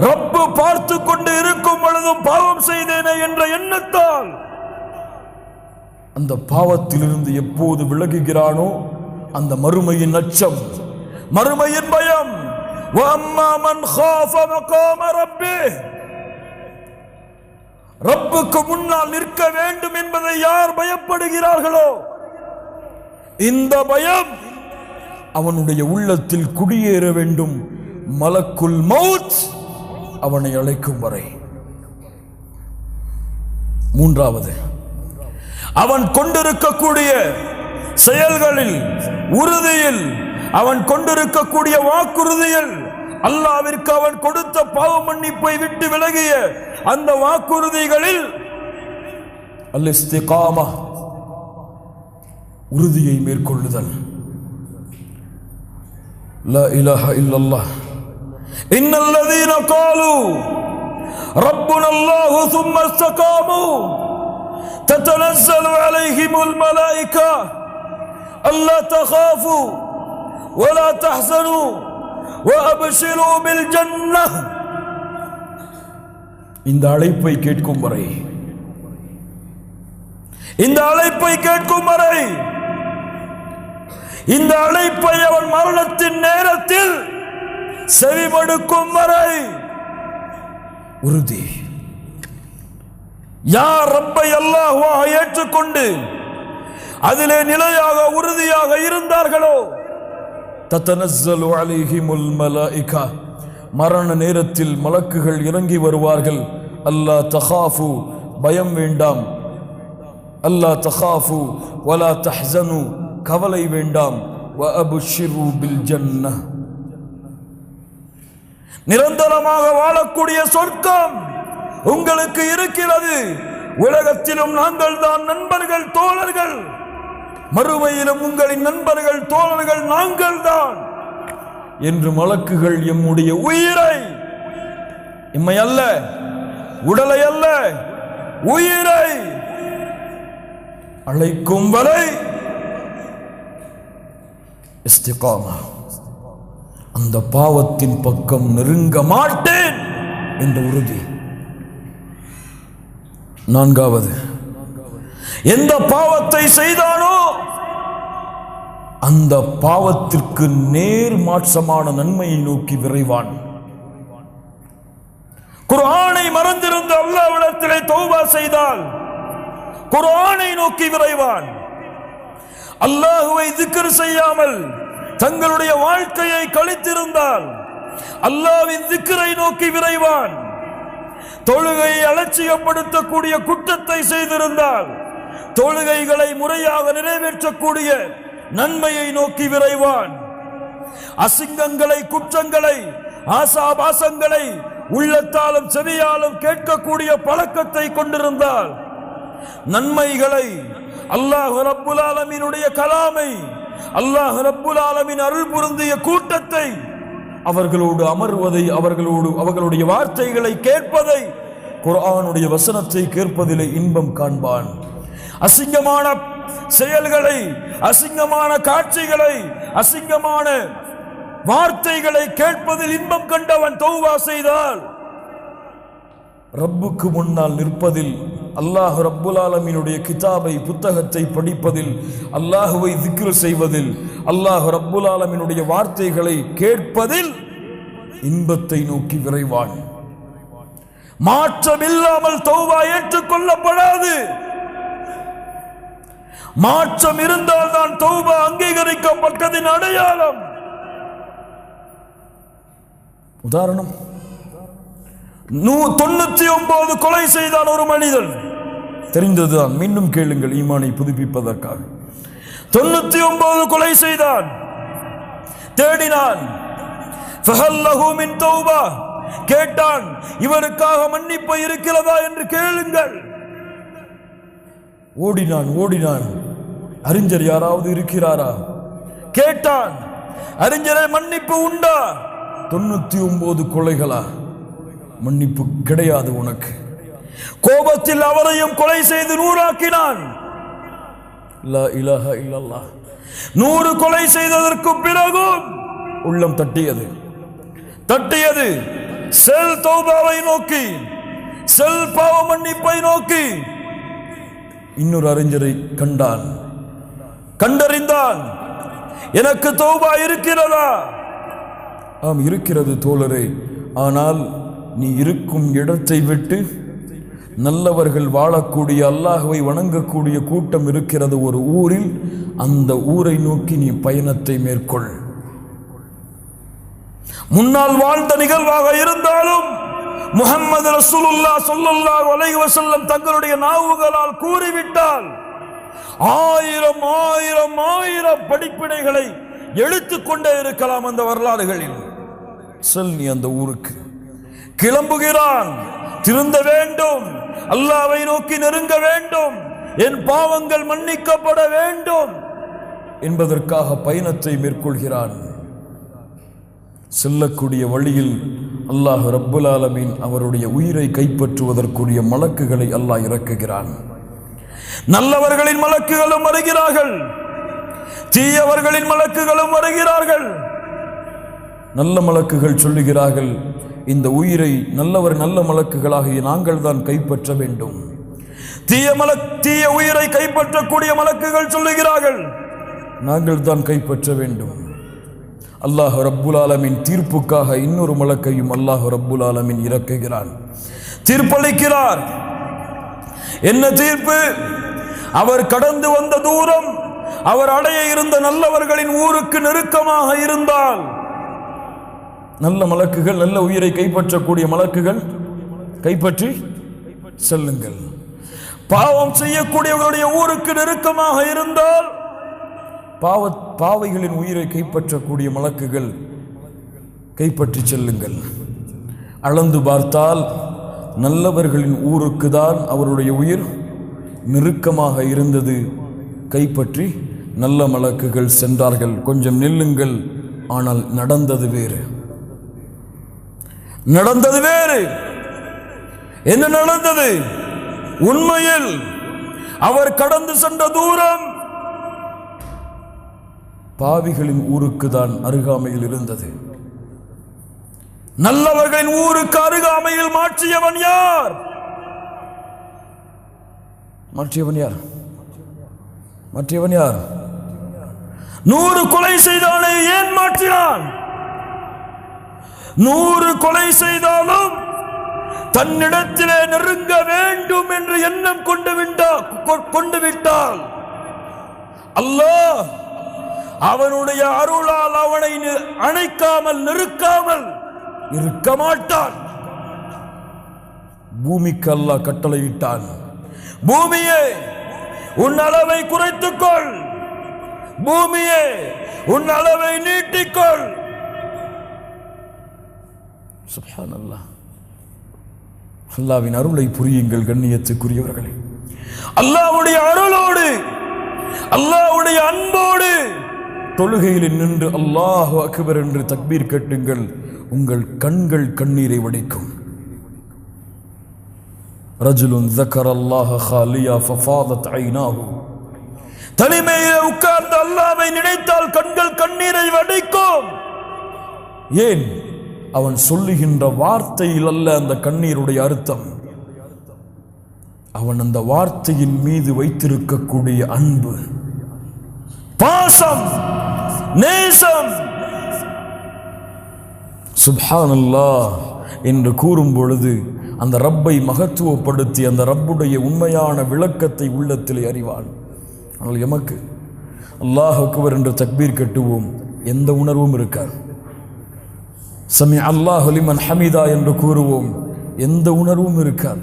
ரப்பு பார்த்து கொண்டு இருக்கும் பொழுதும் பாவம் செய்தேனே என்ற எண்ணத்தால் அந்த பாவத்திலிருந்து எப்போது விலகுகிறானோ அந்த மறுமையின் அச்சம், மறுமையின் பயம். வஅம்மா மன் காஃப மகாம ரப்பிஹ், ரப்புக்கு முன்னால் நிற்க வேண்டும் என்பதை யார் பயப்படுகிறார்களோ இந்த பயம் அவனுடைய உள்ளத்தில் குடியேற வேண்டும். மலக்குல் மௌத் அவனை அழைக்கும் வரை. மூன்றாவது, அவன் கொண்டிருக்கக்கூடிய செயல்களில், உறுதியில், அவன் கொண்டிருக்கக்கூடிய வாக்குறுதியில், அல்லாஹ்விற்கு அவன் கொடுத்த பாவ மன்னிப்பை விட்டு விலகிய அந்த வாக்குறுதிகளில் அல்-இஸ்திகாமா, உறுதியை மேற்கொள்ளுதல். லா இலாஹா இல்லல்லாஹ் இன்னல்லதீன காலு ரப்புனல்லாஹு சும்ம இஸ்தகாமு ததனஸ்ஸலு அலைஹிமுல் மலாயிகா அல்லா தகாஃபு வலா தஹ்ஸனு வஅப்ஷிரு பில் ஜன்னah. இந்த அழைப்பை கேட்கும் வரை, இந்த அழைப்பை கேட்கும் வரை, இந்த அழைப்பை அவன் மரணத்தின் நேரத்தில் செவிமடுக்கும் வரை உறுதி. யார் ரப்பை அல்லாஹ்வாக ஏற்றுக்கொண்டு அதிலே நிலையாக உறுதியாக இருந்தார்களோ, தத்தனஸ்ஸலு அலைஹிமுல் மலாயிகா, மரண நேரத்தில் மலக்குகள் இறங்கி வருவார்கள். அல்லா தகாஃபு, பயம் வேண்டாம். அல்லா தகாஃபு வலா தஹ்ஸனு, கவலை வேண்டாம். வஅப்ஷிரு பில் ஜன்னah, நிரந்தரமாக வாழக்கூடிய சொர்க்கம் உங்களுக்கு இருக்கிறது. உலகத்திலும் நாங்கள் தான் நண்பர்கள், தோழர்கள். மறுமையிலும் உங்களின் நண்பர்கள், தோழர்கள் நாங்கள் தான் என்று மலக்குகள் எம்முடைய உயிரை, எம்மை அல்ல, உடலை அல்ல, உயிரை அழைக்கும் வரை இஸ்திகாமா, அந்த பாவத்தின் பக்கம் நெருங்க மாட்டேன் என்ற உறுதி. நான்காவது, எந்த பாவத்தை செய்தானோ அந்த பாவத்திற்கு நேர் மாற்றமான நன்மையை நோக்கி விரைவான். குர்ஆனை மறந்திருந்த அல்லாஹ்விடத்திலே தௌபா செய்தால் குர்ஆனை நோக்கி விரைவான். அல்லாஹ்வை திக்ர் செய்யாமல் தங்களுடைய வாழ்க்கையை கழித்திருந்தால் அல்லாஹ்வின் திக்ரை நோக்கி விரைவான். தொழுகையை அலட்சியப்படுத்தக்கூடிய குற்றத்தை செய்திருந்தால் தொழுகைகளை முறையாக நிறைவேற்றக்கூடிய நன்மையை நோக்கி விரைவான். அசிங்கங்களை, குற்றங்களை, ஆசாபாசங்களை உள்ளத்தாலும் செவியாலும் கேட்கக்கூடிய பழக்கத்தை கொண்டிருந்தால் நன்மைகளை, அல்லாஹ் ரப்புல் ஆலமீனுடைய கலாமை, அல்லாஹ் ரப்புல் ஆலமீன் அருள் புரிந்திய கூட்டத்தை, அவர்களோடு அமர்வதை, அவர்களுடைய வார்த்தைகளை கேட்பதை, குர்ஆனுடைய வசனத்தை கேட்பதிலே இன்பம் காண்பான். அசிங்கமான செயல்களை, அசிங்கமான காட்சிகளை, அசிங்கமான வார்த்தைகளை கேட்பதில் இன்பம் கண்டவன் தௌபா செய்தால் ரப்புக்கு முன்னால் நிற்பதில், அல்லாஹ் ரப்புல் ஆலமீனுடைய கிதாபை, புத்தகத்தை படிப்பதில், அல்லாஹுவை திக்ர் செய்வதில், அல்லாஹ் ரப்புல் ஆலமீனுடைய வார்த்தைகளை கேட்பதில் இன்பத்தை நோக்கி விரைவான். மாற்றம் இல்லாமல் தௌபா ஏற்றுக்கொள்ளப்படாது. மாற்றம் இருந்தால் தான் தௌபா அங்கீகரிக்கப்பட்டதின் அடையாளம். உதாரணம், 99 கொலை செய்தான் ஒரு மனிதன். தெரிந்ததுதான், மீண்டும் கேளுங்கள் ஈமானை புதுப்பிப்பதற்காக. 99 கொலை செய்தான். தேடினான். ஃபஹல் லஹு மின் தௌபா, கேட்டான், இவருக்காக மன்னிப்பு இருக்கிறதா என்று கேளுங்கள். ஓடினான். அறிஞர் யாராவது இருக்கிறாரா கேட்டான். அறிஞரை, மன்னிப்பு உண்டா? 99 கொலைகளா? மன்னிப்பு கிடையாது உனக்கு. கோபத்தில் அவரையும் கொலை செய்து 100 ஆக்கினான். லா இலாஹா இல்லல்லாஹ். 100 கொலை செய்ததற்கு பிறகும் உள்ளம் தட்டியது. செல் தௌபாவை நோக்கி, செல் பாவ மன்னிப்பை நோக்கி. இன்னொரு அறிஞரை கண்டறிந்தான். எனக்கு தௌபா இருக்கிறதா? ஆம், இருக்கிறது தோழரே. ஆனால் நீ இருக்கும் இடத்தை விட்டு நல்லவர்கள் வாழக்கூடிய, அல்லாஹ்வை வணங்கக்கூடிய கூட்டம் இருக்கிறது ஒரு ஊரில். அந்த ஊரை நோக்கி நீ பயணத்தை மேற்கொள். முன்னால் வாழ்ந்த நிகழ்வாக இருந்தாலும் முஹம்மது ரசூலுல்லாஹ் ஸல்லல்லாஹு அலைஹி வஸல்லம் தங்களுடைய நாவுகளால் கூறிவிட்டால் ஆயிரம் ஆயிரம் ஆயிரம் படிப்பினைகளை எடுத்துக்கொண்டே இருக்கலாம் அந்த வரலாறுகளில். செல் நீ அந்த ஊருக்கு. கிளம்புகிறான். திருந்த வேண்டும், அல்லாஹ்வை நோக்கி நெருங்க வேண்டும், என் பாவங்கள் மன்னிக்கப்பட வேண்டும் என்பதற்காக பயணத்தை மேற்கொள்கிறான். செல்லக்கூடிய வழியில் அல்லாஹ் ரப்புல் ஆலமீன் அவருடைய உயிரை கைப்பற்றுவதற்குரிய மலக்குகளை அல்லாஹ் இறக்குகிறான். நல்லவர்களின் மலக்குகளும் வருகிறார்கள், தீயவர்களின் மலக்குகளும் வருகிறார்கள். நல்ல மலக்குகள் சொல்லுகிறார்கள், இந்த உயிரை நல்ல மலக்குகளாகிய நாங்கள் தான் கைப்பற்ற வேண்டும். தீய உயிரை கைப்பற்றக்கூடிய மலக்குகள் சொல்லுகிறார்கள், நாங்கள் தான் கைப்பற்ற வேண்டும். அல்லாஹ் ரப்புல் ஆலமீன் தீர்ப்புக்காக இன்னொரு மலக்கையும் அல்லாஹ் ரப்புல் ஆலமீன் இறக்குகிறான். தீர்ப்பளிக்கிறார். என்ன தீர்ப்பு? அவர் கடந்து வந்த தூரம் அவர் அடைய இருந்த நல்லவர்களின் ஊருக்கு நெருக்கமாக இருந்தால், நல்ல மலக்குகள், நல்ல உயிரை கைப்பற்றக்கூடிய மலக்குகள் கைப்பற்றி செல்லுங்கள். பாவம் செய்யக்கூடியவர்களுடைய ஊருக்கு நெருக்கமாக இருந்தால் பாவைகளின் உயிரை கைப்பற்றக்கூடிய மலக்குகள் கைப்பற்றி செல்லுங்கள். அளந்து பார்த்தால் நல்லவர்களின் ஊருக்கு தான் அவருடைய உயிர் நெருக்கமாக இருந்தது. கைப்பற்றி நல்ல மலக்குகள் சென்றார்கள். கொஞ்சம் நில்லுங்கள், ஆனால் நடந்தது வேறு. நடந்தது வேறு. என்ன நடந்தது? உண்மையில் அவர் கடந்து சென்ற தூரம் பாவிகளின் ஊருக்கு தான் அருகாமையில் இருந்தது. நல்லவர்களின் ஊருக்கு அருகாமையில் மாற்றியவன் யார்? மாற்றியவன் யார்? 100 கொலை செய்தானே ஏன் மாற்றினான்? 100 கொலை செய்தாலும் தன்னிடத்திலே நெருங்க வேண்டும் என்று எண்ணம் கொண்டு விட்டால் அல்லாஹ் அவனுடைய அருளால் அவனை அணைக்காமல் நெருக்காமல் இருக்க மாட்டான். பூமிக்கு அல்லாஹ் கட்டளையிட்டான், பூமியே உன் அளவை குறைத்துக்கொள், பூமியே உன் அளவை நீட்டிக்கொள். சுப்ஹானல்லாஹ். அல்லாஹ்வின் அருளை புரியுங்கள் கண்ணியத்துக்குரியவர்களே. அல்லாஹ்வுடைய அருளோடு, அல்லாஹ்வுடைய அன்போடு தொழுகையில் நின்று அல்லாஹு அக்பர் என்று தக்பீர் கட்டுங்கள். உங்கள் கண்கள் கண்ணீரை வடிக்கும். ரஜுலுன் ذكرல்லாஹ خاليا ففاضت عيناه. தனிமையில் உட்கார்ந்து அல்லாஹ்வை நினைத்தால் கண்கள் கண்ணீரை வடிக்கும். ஏன்? அவன் சொல்லுகின்ற வார்த்தையில் அல்ல அந்த கண்ணீருடைய அர்த்தம், அவன் அந்த வார்த்தையின் மீது வைத்திருக்கக்கூடிய அன்பு, பாசம், நேசம். சுப்ஹானல்லாஹ் என்று கூறும் பொழுது அந்த ரப்பை மகத்துவப்படுத்தி அந்த ரப்புடைய உண்மையான விளக்கத்தை உள்ளத்திலே அறிவான். ஆனால் எமக்கு அல்லாஹ் அக்பர் என்று தக்பீர் கட்டுவோம், எந்த உணர்வும் இருக்காது. சமி அல்லாஹு லிமன் ஹமிதா என்று கூறுவோம், எந்த உணர்வும் இருக்காது.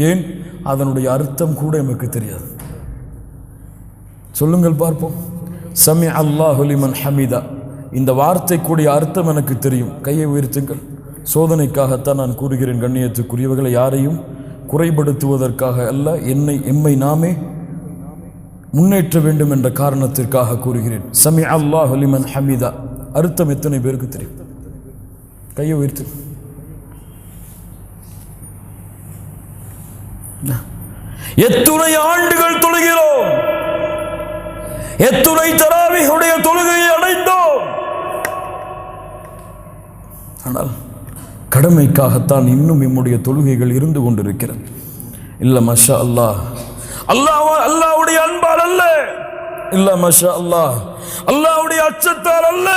ஏன்? அதனுடைய அர்த்தம் கூட எமக்கு தெரியாது. சொல்லுங்கள் பார்ப்போம். சமி அல்லாஹு லிமன் ஹமிதா, இந்த வார்த்தைக்குடைய அர்த்தம் எனக்கு தெரியும். கையை உயர்த்துங்கள். சோதனைக்காகத்தான் நான் கூறுகிறேன் கண்ணியத்துக்குரியவர்களை, யாரையும் குறைபடுத்துவதற்காக அல்ல, எம்மை நாமே முன்னேற்ற வேண்டும் என்ற காரணத்திற்காக கூறுகிறேன். சமி அல்லாஹு லிமன் ஹமிதா அர்த்தம் எத்தனை பேருக்கு தெரியும்? கையை உயர்த்து. எத்துணை ஆண்டுகள் தொழுகிறோம், எத்துணை தராவிஹுடைய தொழுகையை அடைந்தோம். ஆனால் கடமைக்காகத்தான் இன்னும் நம்முடைய தொழுகைகள் இருந்து கொண்டிருக்கிறது. இல்ல மஷா அல்லாஹ், அல்லாஹ்வுடைய அன்பால் அல்ல, இல்ல மஷா அல்லாஹ், அல்லாஹ்வுடைய அச்சத்தால் அல்ல.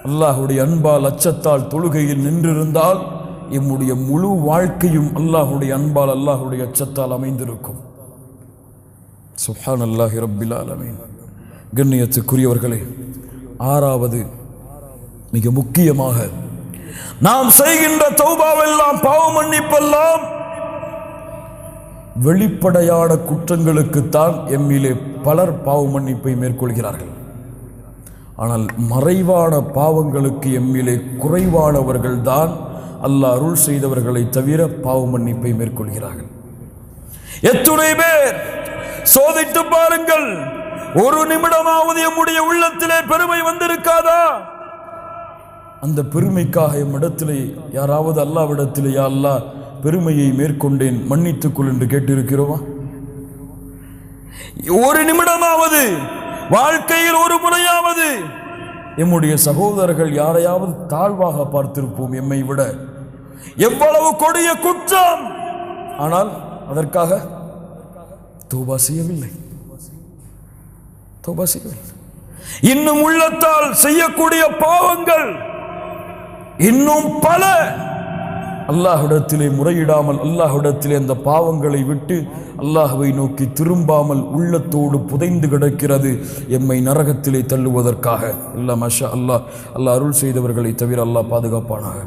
அல்லாஹ்வுடைய அன்பால் அச்சத்தால் தொழுகையில் நின்றிருந்தால் நம்முடைய முழு வாழ்க்கையும் அல்லாஹ்வுடைய அன்பால் அல்லாஹ்வுடைய அச்சத்தால் அமைந்திருக்கும். சுப்ஹானல்லாஹி ரப்பில் ஆலமீன். கண்ணியத்துக்குரியவர்களே, 6வது மிக முக்கியமாக நாம் செய்கின்ற தௌபாவெல்லாம், பாவ மன்னிப்பெல்லாம் வெளிப்படையான குற்றங்களுக்குத்தான் எம்மிலே பலர் பாவ மன்னிப்பை மேற்கொள்கிறார்கள். ஆனால் மறைவான பாவங்களுக்கு எம்மிலே குறைவானவர்கள் தான் அல்லாஹ் அருள் செய்தவர்களை தவிர பாவ மன்னிப்பை மேற்கொள்கிறார்கள். எத்துணை பேர் சோதித்து பாருங்கள், ஒரு நிமிடமாவது எம்முடைய உள்ளத்திலே பெருமை வந்திருக்காதா? அந்த பெருமைக்காக எம்மிடத்திலே யாராவது அல்லாஹ்விடத்திலே, யா அல்லாஹ் பெருமையை மேற்கொண்டேன் மன்னித்துக்கொள் என்று கேட்டிருக்கிறோமா? ஒரு நிமிடமாவது, வாழ்க்கையில் ஒரு முறையாவது எம்முடைய சகோதரர்கள் யாரையாவது தாழ்வாக பார்த்திருப்போம் எம்மை விட. எவ்வளவு கொடிய குற்றம், ஆனால் அதற்காக தௌபா செய்யவில்லை. இன்னும் உள்ளத்தால் செய்யக்கூடிய பாவங்கள் இன்னும் பல. அல்லாஹ்விடத்திலே முறையிடாமல், அல்லாஹ்விடத்திலே அந்த பாவங்களை விட்டு அல்லாஹ்வை நோக்கி திரும்பாமல் உள்ளத்தோடு புதைந்து கிடக்கிறது, எம்மை நரகத்திலே தள்ளுவதற்காக. இல்ல மாஷா அல்லாஹ், அல்லாஹ் அருள் செய்தவர்களை தவிர அல்லாஹ் பாதுகாப்பானாக.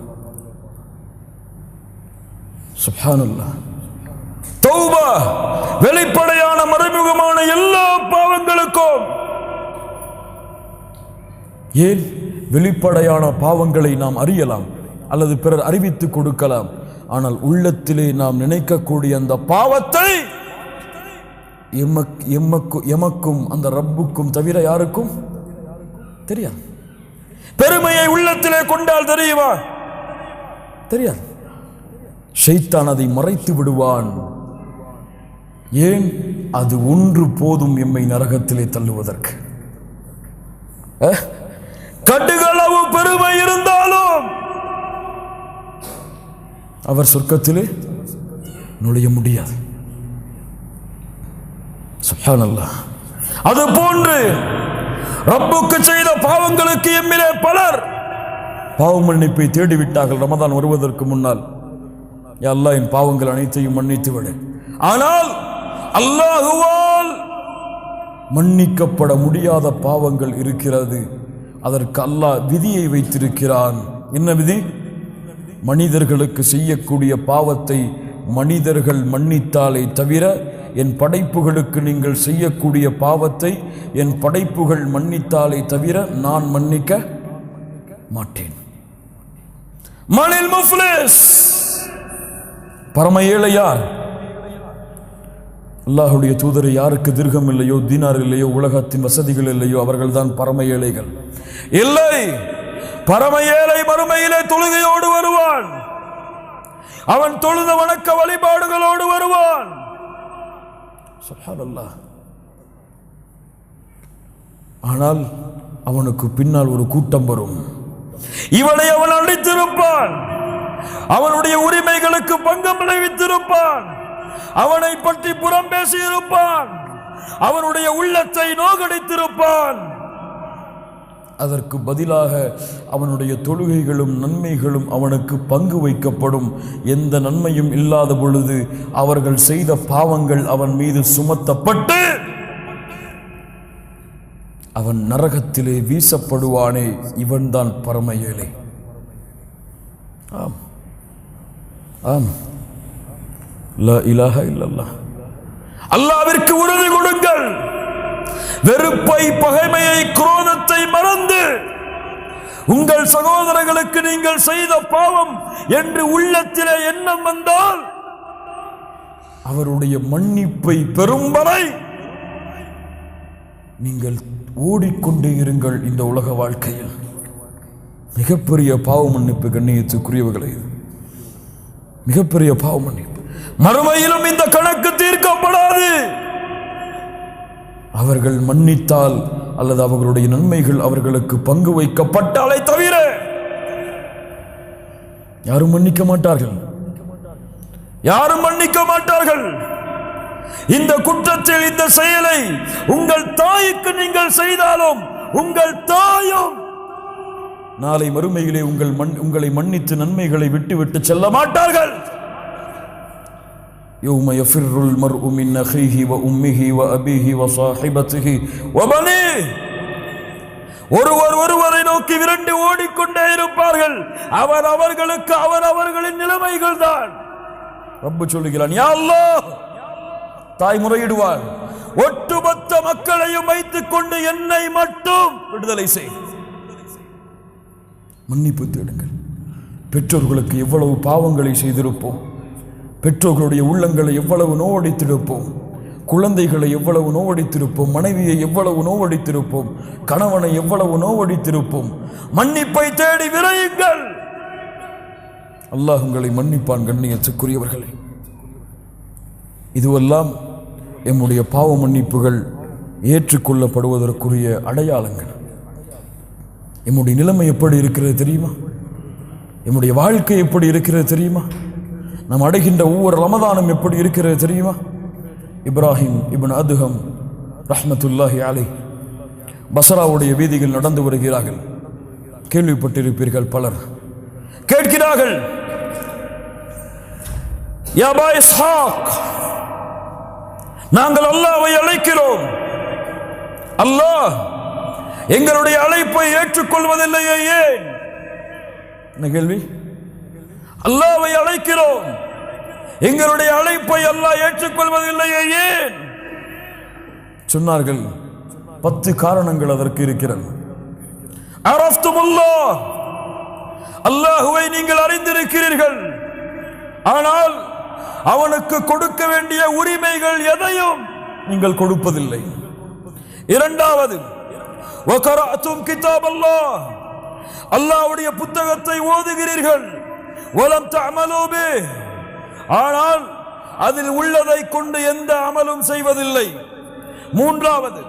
சுப்ஹானல்லாஹ். தௌபா வெளிப்படையான மறைமுகமான எல்லா பாவங்களுக்கும். ஏன்? வெளிப்படையான பாவங்களை நாம் அறியலாம் அல்லது பிறர் அறிவித்துக் கொடுக்கலாம். ஆனால் உள்ளத்திலே நாம் நினைக்கக்கூடிய அந்த பாவத்தை எமக்கும் அந்த ரப்புக்கும் தவிர யாருக்கும் தெரியாது. பெருமையை உள்ளத்திலே கொண்டால் தெரியுமா? தெரியாது. ஷைத்தான் அதை மறைத்து விடுவான். ஏன்? அது ஒன்று போதும் எம்மை நரகத்திலே தள்ளுவதற்கு. கடுகளவு பெருமை இருந்தாலும் அவர் சொர்க்கத்திலே நுழைய முடியாது. சுப்ஹானல்லாஹ். அது போன்று ரப்புக்கு செய்த பாவங்களுக்கு எம்மிலே பலர் பாவ மன்னிப்பை தேடிவிட்டார்கள் ரமதான் வருவதற்கு முன்னால். யா அல்லாஹ், என் பாவங்கள் அனைத்தையும் மன்னித்து விடு. ஆனால் அல்லாஹுவால் மன்னிக்கப்பட முடியாத பாவங்கள் இருக்கிறது. அதற்கு அல்லாஹ் விதியை வைத்திருக்கிறான். என்ன விதி? மனிதர்களுக்கு செய்யக்கூடிய பாவத்தை மனிதர்கள் மன்னித்தாலே தவிர, என் படைப்புகளுக்கு நீங்கள் செய்யக்கூடிய பாவத்தை என் படைப்புகள் மன்னித்தாலே தவிர நான் மன்னிக்க மாட்டேன். மனில் முஃப்லிஸ், பரம ஏழை யார்? அல்லாஹுடைய தூதரை யாருக்கு திர்கம் இல்லையோ, தீனார் இல்லையோ, உலகத்தின் வசதிகள் இல்லையோ, அவர்கள் தான் பரம ஏழைகள். இல்லை, பரம ஏழை மறுமையிலே தொழுகையோடு வருவான். அவன் தொழுத வணக்க வழிபாடுகளோடு வருவான். சுப்ஹானல்லாஹ். ஆனால் அவனுக்கு பின்னால் ஒரு கூட்டம் வரும். இவனை அவன் அடித்திருப்பான், அவனுடைய உரிமைகளுக்கு பங்கம் விளைவித்திருப்பான், அவனை பற்றி புறம் பேசியிருப்பான், அவனுடைய உள்ளத்தை நோகடித்திருப்பான். அதற்கு பதிலாக அவனுடைய தொழுகைகளும் நன்மைகளும் அவனுக்கு பங்கு வைக்கப்படும். எந்த நன்மையும் இல்லாத பொழுது அவர்கள் செய்த பாவங்கள் அவன் மீது சுமத்தப்பட்டு அவன் நரகத்திலே வீசப்படுவானே, இவன்தான் பரம ஏழை. ஆம், ஆம். லா இலாஹ இல்லல்லாஹ். அல்லாஹ்விற்கு உறுதி கொடுங்கள். வெறுப்பை, பகைமையை, குரோதத்தை மறந்து உங்கள் சகோதரர்களுக்கு நீங்கள் செய்த பாவம் என்று உள்ளத்திலே எண்ணம் வந்தால் அவருடைய மன்னிப்பை பெறும் வரை நீங்கள் ஓடிக்கொண்டே இருங்கள். இந்த உலக வாழ்க்கையில் மிகப்பெரிய பாவ மன்னிப்பு கண்ணியத்துக்குரியவர்களே, மிகப்பெரிய பாவ மன்னிப்பு. மறுமையிலும் இந்த கணக்கு தீர்க்கப்படாது. அவர்கள் மன்னித்தால் அல்லது அவர்களுடைய நன்மைகள் அவர்களுக்கு பங்கு வைக்கப்பட்டாலே தவிர யாரும் மன்னிக்க மாட்டார்கள். யாரும் மன்னிக்க மாட்டார்கள். இந்த குற்றத்தில், இந்த செயலை உங்கள் தாய்க்கு நீங்கள் செய்தாலும் உங்கள் தாயும் நாளை மறுமையிலே உங்களை மன்னித்து நன்மைகளை விட்டு செல்ல மாட்டார்கள். يوم يفر المرء من أخيه وأمه وأبيه وصاحبته وبنيه. ஒருவரை நோக்கி விரண்டு ஓடிக்கொண்டே இருப்பார்கள். அவர்களுக்கு அவர்களின் நிலைமைகள் தான். ரப்பு சொல்லுகிறான், யா அல்லாஹ், தாய் முறையிடுவாள், ஒட்டுமொத்த மக்களையும் வைத்துக் கொண்டு என்னை மட்டும் விடுதலை செய். மன்னிப்பு தேடுங்கள். பெற்றோர்களுக்கு எவ்வளவு பாவங்களை செய்திருப்போம், பெற்றோர்களுடைய உள்ளங்களை எவ்வளவு நோவடித்திருப்போம், குழந்தைகளை எவ்வளவு நோவடித்திருப்போம், மனைவியை எவ்வளவு நோவடித்திருப்போம், கணவனை எவ்வளவு நோவடித்திருப்போம். மன்னிப்பை தேடி விரையுங்கள். அல்லாஹ் உங்களை மன்னிப்பான். கண்ணியத்துக்குரியவர்களே, இதுவெல்லாம் எம்முடைய பாவ மன்னிப்புகள் ஏற்றுக்கொள்ளப்படுவதற்குரிய அடையாளங்கள். எம்முடைய நிலைமை எப்படி இருக்கிறது தெரியுமா? எம்முடைய வாழ்க்கை எப்படி இருக்கிறது தெரியுமா? நாம் அடைகின்ற ஒவ்வொரு ரமதானும் எப்படி இருக்கிறது தெரியுமா? இப்ராஹிம் இப்னு அதுஹம் ரஹ்மத்துல்லாஹி அலைஹ் பஸ்ராவுடைய வீதிகள் நடந்து வருகிறார்கள். கேள்விப்பட்டிருப்பீர்கள், பலர் கேட்கிறார்கள், யா அபா இஸ்ஹாக், நாங்கள் அல்லாஹ்வை அழைக்கிறோம், அல்லாஹ் எங்களுடைய அழைப்பை ஏற்றுக்கொள்வதில்லையே, ஏன்? என்ன கேள்வி? அல்லாஹ்வை அழைக்கிறோம், எங்களுடைய அழைப்பை அல்லாஹ் ஏற்றுக்கொள்வதில்லையே, ஏன்? சொன்னார்கள், 10 காரணங்கள் அதற்கு இருக்கிறது. அரஃப்துமுல்லாஹ், அல்லாஹ்வை நீங்கள் அறிந்திருக்கிறீர்கள், ஆனால் அவனுக்கு கொடுக்க வேண்டிய உரிமைகள் எதையும் நீங்கள் கொடுப்பதில்லை. இரண்டாவது, வகரஅதும் கிதாபல்லாஹ், அல்லாஹ்வுடைய புத்தகத்தை ஓதுகிறீர்கள், வலம் தஅமலூ பிஹ், ஆனால் அதில் உள்ளதை கொண்டு எந்த அமலும் செய்வதில்லை. மூன்றாவது,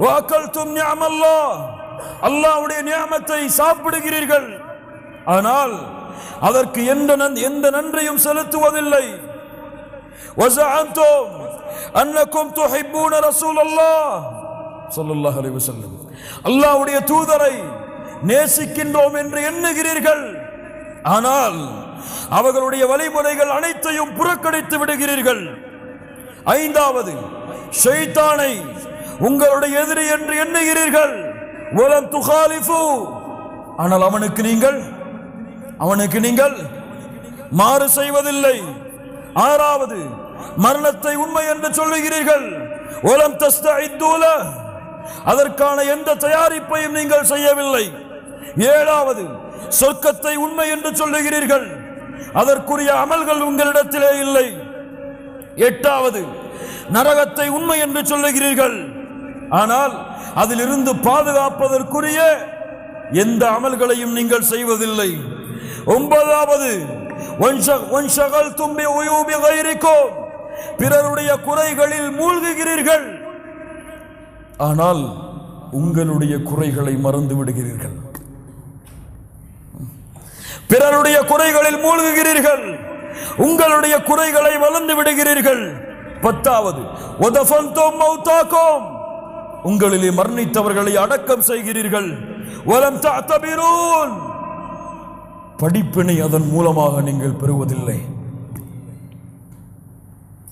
வஅகல்தும் நிஅமல்லாஹ், அல்லாஹ்வுடைய நிஅமத்தை சாப்பிடுகிறீர்கள், ஆனால் அதற்கு எந்த நன்றியும் செலுத்துவதில்லை. வஸஅன்தும் அன்னக்கும் துஹிப்பூன ரசூலல்லாஹ் ஸல்லல்லாஹு அலைஹி வஸல்லம், அல்லாஹ்வுடைய தூதரை நேசிக்கின்றோம் என்று எண்ணுகிறீர்கள், ஆனால் அவர்களுடைய வழிமுறைகள் அனைத்தையும் புறக்கணித்து விடுகிறீர்கள். ஐந்தாவது, ஷைத்தானை உங்களுடைய எதிரி என்று எண்ணுகிறீர்கள், வலம் துகாலிஃபு, ஆனால் அவனுக்கு நீங்கள் மாறு செய்வதில்லை. ஆறாவது, மரணத்தை உண்மை என்று சொல்லுகிறீர்கள், வலம் தஸ்தஇது லஹ், அதற்கான எந்த தயாரிப்பையும் நீங்கள் செய்யவில்லை. ஏழாவது, சொர்க்கத்தை உண்மை என்று சொல்லுகிறீர்கள், அதற்குரிய அமல்கள் உங்களிடத்திலே இல்லை. எட்டாவது, நரகத்தை உண்மை என்று சொல்லுகிறீர்கள், ஆனால் அதிலிருந்து பாதுகாப்பதற்குரிய எந்த அமல்களையும் நீங்கள் செய்வதில்லை. ஒன்பதாவது, வன்ஷகல்தும் பிஉயூபி கைரிக்கும், பிறருடைய குறைகளில் மூழ்குகிறீர்கள், ஆனால் உங்களுடைய குறைகளை மறந்து விடுகிறீர்கள். பிறருடைய குறைகளில் மூழ்குகிறீர்கள், உங்களுடைய குறைகளை மறந்து விடுகிறீர்கள். பத்தாவது, வதஃபன்தும் மௌதாக்கும், உங்களிலே மரணித்தவர்களை அடக்கம் செய்கிறீர்கள். வலம் தஅதபிரூன், படிப்பினை அதன் மூலமாக நீங்கள் பெறுவதில்லை.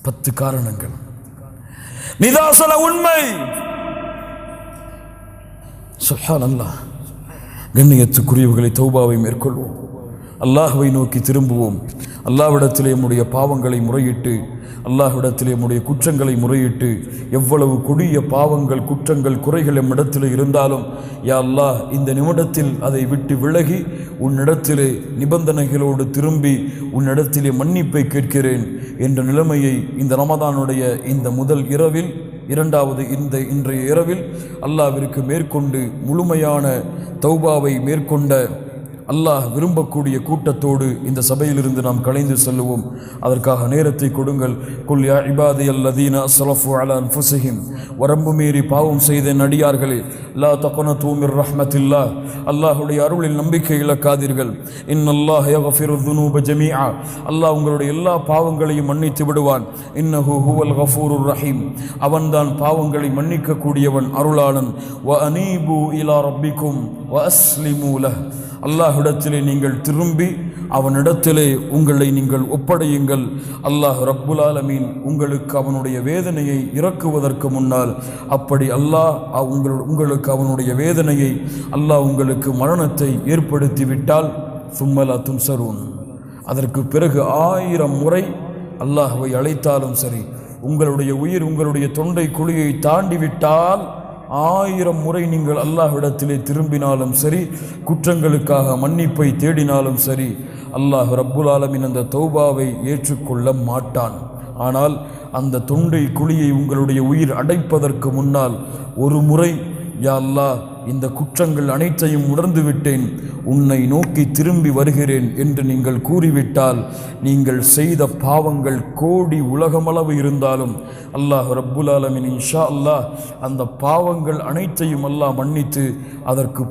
10 காரணங்கள். நிதாசன உண்மை. சுப்ஹானல்லாஹ். கண்ணியத்துக்குரியவர்களை, தௌபாவை மேற்கொள்வோம், அல்லாஹ்வை நோக்கி திரும்புவோம், அல்லாஹ்விடத்திலே நம்முடைய பாவங்களை முறையிட்டு, அல்லாஹ்விடத்திலே நம்முடைய குற்றங்களை முறையிட்டு, எவ்வளவு கொடிய பாவங்கள், குற்றங்கள், குறைகள் நம்மிடத்தில் இருந்தாலும், யா அல்லாஹ், இந்த நிமிடத்தில் அதை விட்டு விலகி உன்னிடத்திலே நிபந்தனைகளோடு திரும்பி உன்னிடத்திலே மன்னிப்பை கேட்கிறேன் என்ற நிலைமையை இந்த ரமதானுடைய இந்த முதல் இரவில், இரண்டாவது இன்றைய இரவில் அல்லாஹ்விற்கு மேற்கொண்டு முழுமையான தௌபாவை மேற்கொண்ட அல்லாஹ் விரும்பக்கூடிய கூட்டத்தோடு இந்த சபையிலிருந்து நாம் கலைந்து செல்லுவோம். அதற்காக நேரத்தை கொடுங்கள். குல் யா இபாதியல்லதீன அஸ்ரஃபு அலா அன்ஃபுஸிஹிம், வரம்பு மீறி பாவம் செய்த நடிகார்களே, லா தக்னது மிர் ரஹ்மத்தில்லாஹ், அல்லாஹ்வுடைய அருளில் நம்பிக்கை இழக்காதீர்கள். இன்னல்லாஹ் யக்ஃபிரு ذுனூப ஜமீஆ, அல்லாஹ் உங்களுடைய எல்லா பாவங்களையும் மன்னித்து விடுவான். இன்னஹு ஹுவல் கஃபூருர் ரஹீம், அவன்தான் பாவங்களை மன்னிக்க கூடியவன், அருளாளன். வ அனீபு இலா ரப்பிக்கும் வ அஸ்லிமு லஹ், அல்லாஹ்விடத்திலே நீங்கள் திரும்பி அவனிடத்திலே உங்களை நீங்கள் ஒப்படையுங்கள். அல்லாஹ் ரப்புல் ஆலமீன் உங்களுக்கு அவனுடைய வேதனையை இறக்குவதற்கு முன்னால், அப்படி அல்லாஹ் உங்களுக்கு அவனுடைய வேதனையை, அல்லாஹ் உங்களுக்கு மரணத்தை ஏற்படுத்தி விட்டால், சும்மலா துன்சரூன், அதற்கு பிறகு 1000 முறை அல்லாஹ்வை அழைத்தாலும் சரி, உங்களுடைய உயிர் உங்களுடைய தொண்டை குழியை தாண்டிவிட்டால் 1000 முறை நீங்கள் அல்லாஹ்விடத்திலே திரும்பினாலும் சரி, குற்றங்களுக்காக மன்னிப்பை தேடினாலும் சரி, அல்லாஹ் ரப்புல் ஆலமீன் அந்த தௌபாவை ஏற்றுக்கொள்ள மாட்டான். ஆனால் அந்த தொண்டை குழியை உங்களுடைய உயிர் அடைப்பதற்கு முன்னால் ஒரு முறை, யா அல்லாஹ், இந்த குற்றங்கள் அனைத்தையும் உணர்ந்து விட்டேன், உன்னை நோக்கி திரும்பி வருகிறேன் என்று நீங்கள் கூறிவிட்டால், நீங்கள் செய்த பாவங்கள் கோடி உலகமளவு இருந்தாலும் அல்லாஹ் ரப்புல் ஆலமீன் இன்ஷா அல்லாஹ் அந்த பாவங்கள் அனைத்தையும் அல்லாஹ் மன்னித்து அதற்கு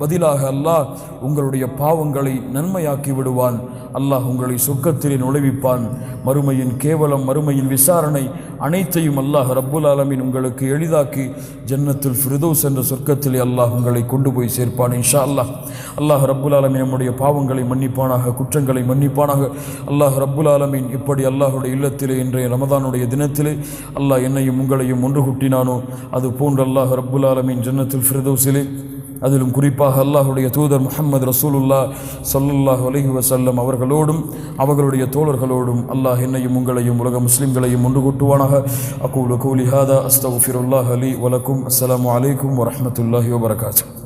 பதிலாக அல்லாஹ் உங்களுடைய பாவங்களை நன்மையாக்கி விடுவான். அல்லாஹ் உங்களை சொர்க்கத்திலே நுழைவிப்பான். மறுமையின் கேவலம், மறுமையின் விசாரணை அனைத்தையும் அல்லாஹ் ரப்புல் ஆலமீன் உங்களுக்கு எளிதாக்கி ஜன்னத்துல் ஃபிர்தௌஸ் என்ற சொர்க்கத்திலே அல்லாஹ் உங்களை கொண்டு போய் சேர்ப்பான் இன்ஷா அல்லாஹ். அல்லாஹ் ரப்புல் ஆலமீன் நம்முடைய பாவங்களை மன்னிப்பானாக, குற்றங்களை மன்னிப்பானாக. அல்லாஹ் ரப்புல் ஆலமீன் இப்படி அல்லாஹுடைய இல்லத்திலே இன்றைய ரமதானுடைய தினத்திலே அல்லாஹ் என்னையும் உங்களையும் ஒன்று கூட்டினானோ அது போன்று அல்லாஹ் ரப்புல் ஆலமீன் ஜன்னத்துல் ஃபிர்தௌஸிலே, அதிலும் குறிப்பாக அல்லாஹுடைய தூதர் முஹம்மது ரசூலுல்லாஹ் ஸல்லல்லாஹு அலைஹி வஸல்லம் அவர்களோடும் அவர்களுடைய தோழர்களோடும் அல்லாஹ் என்னையும் உங்களையும் உலக முஸ்லிம்களையும் ஒன்று கூட்டுவானாக. அகூலு கௌலி ஹாதா அஸ்தக்ஃபிருல்லாஹ லி வலக்கும். அஸ்ஸலாமு அலைக்கும் வரஹ்மத்துல்லாஹி வபரகாத்துஹு.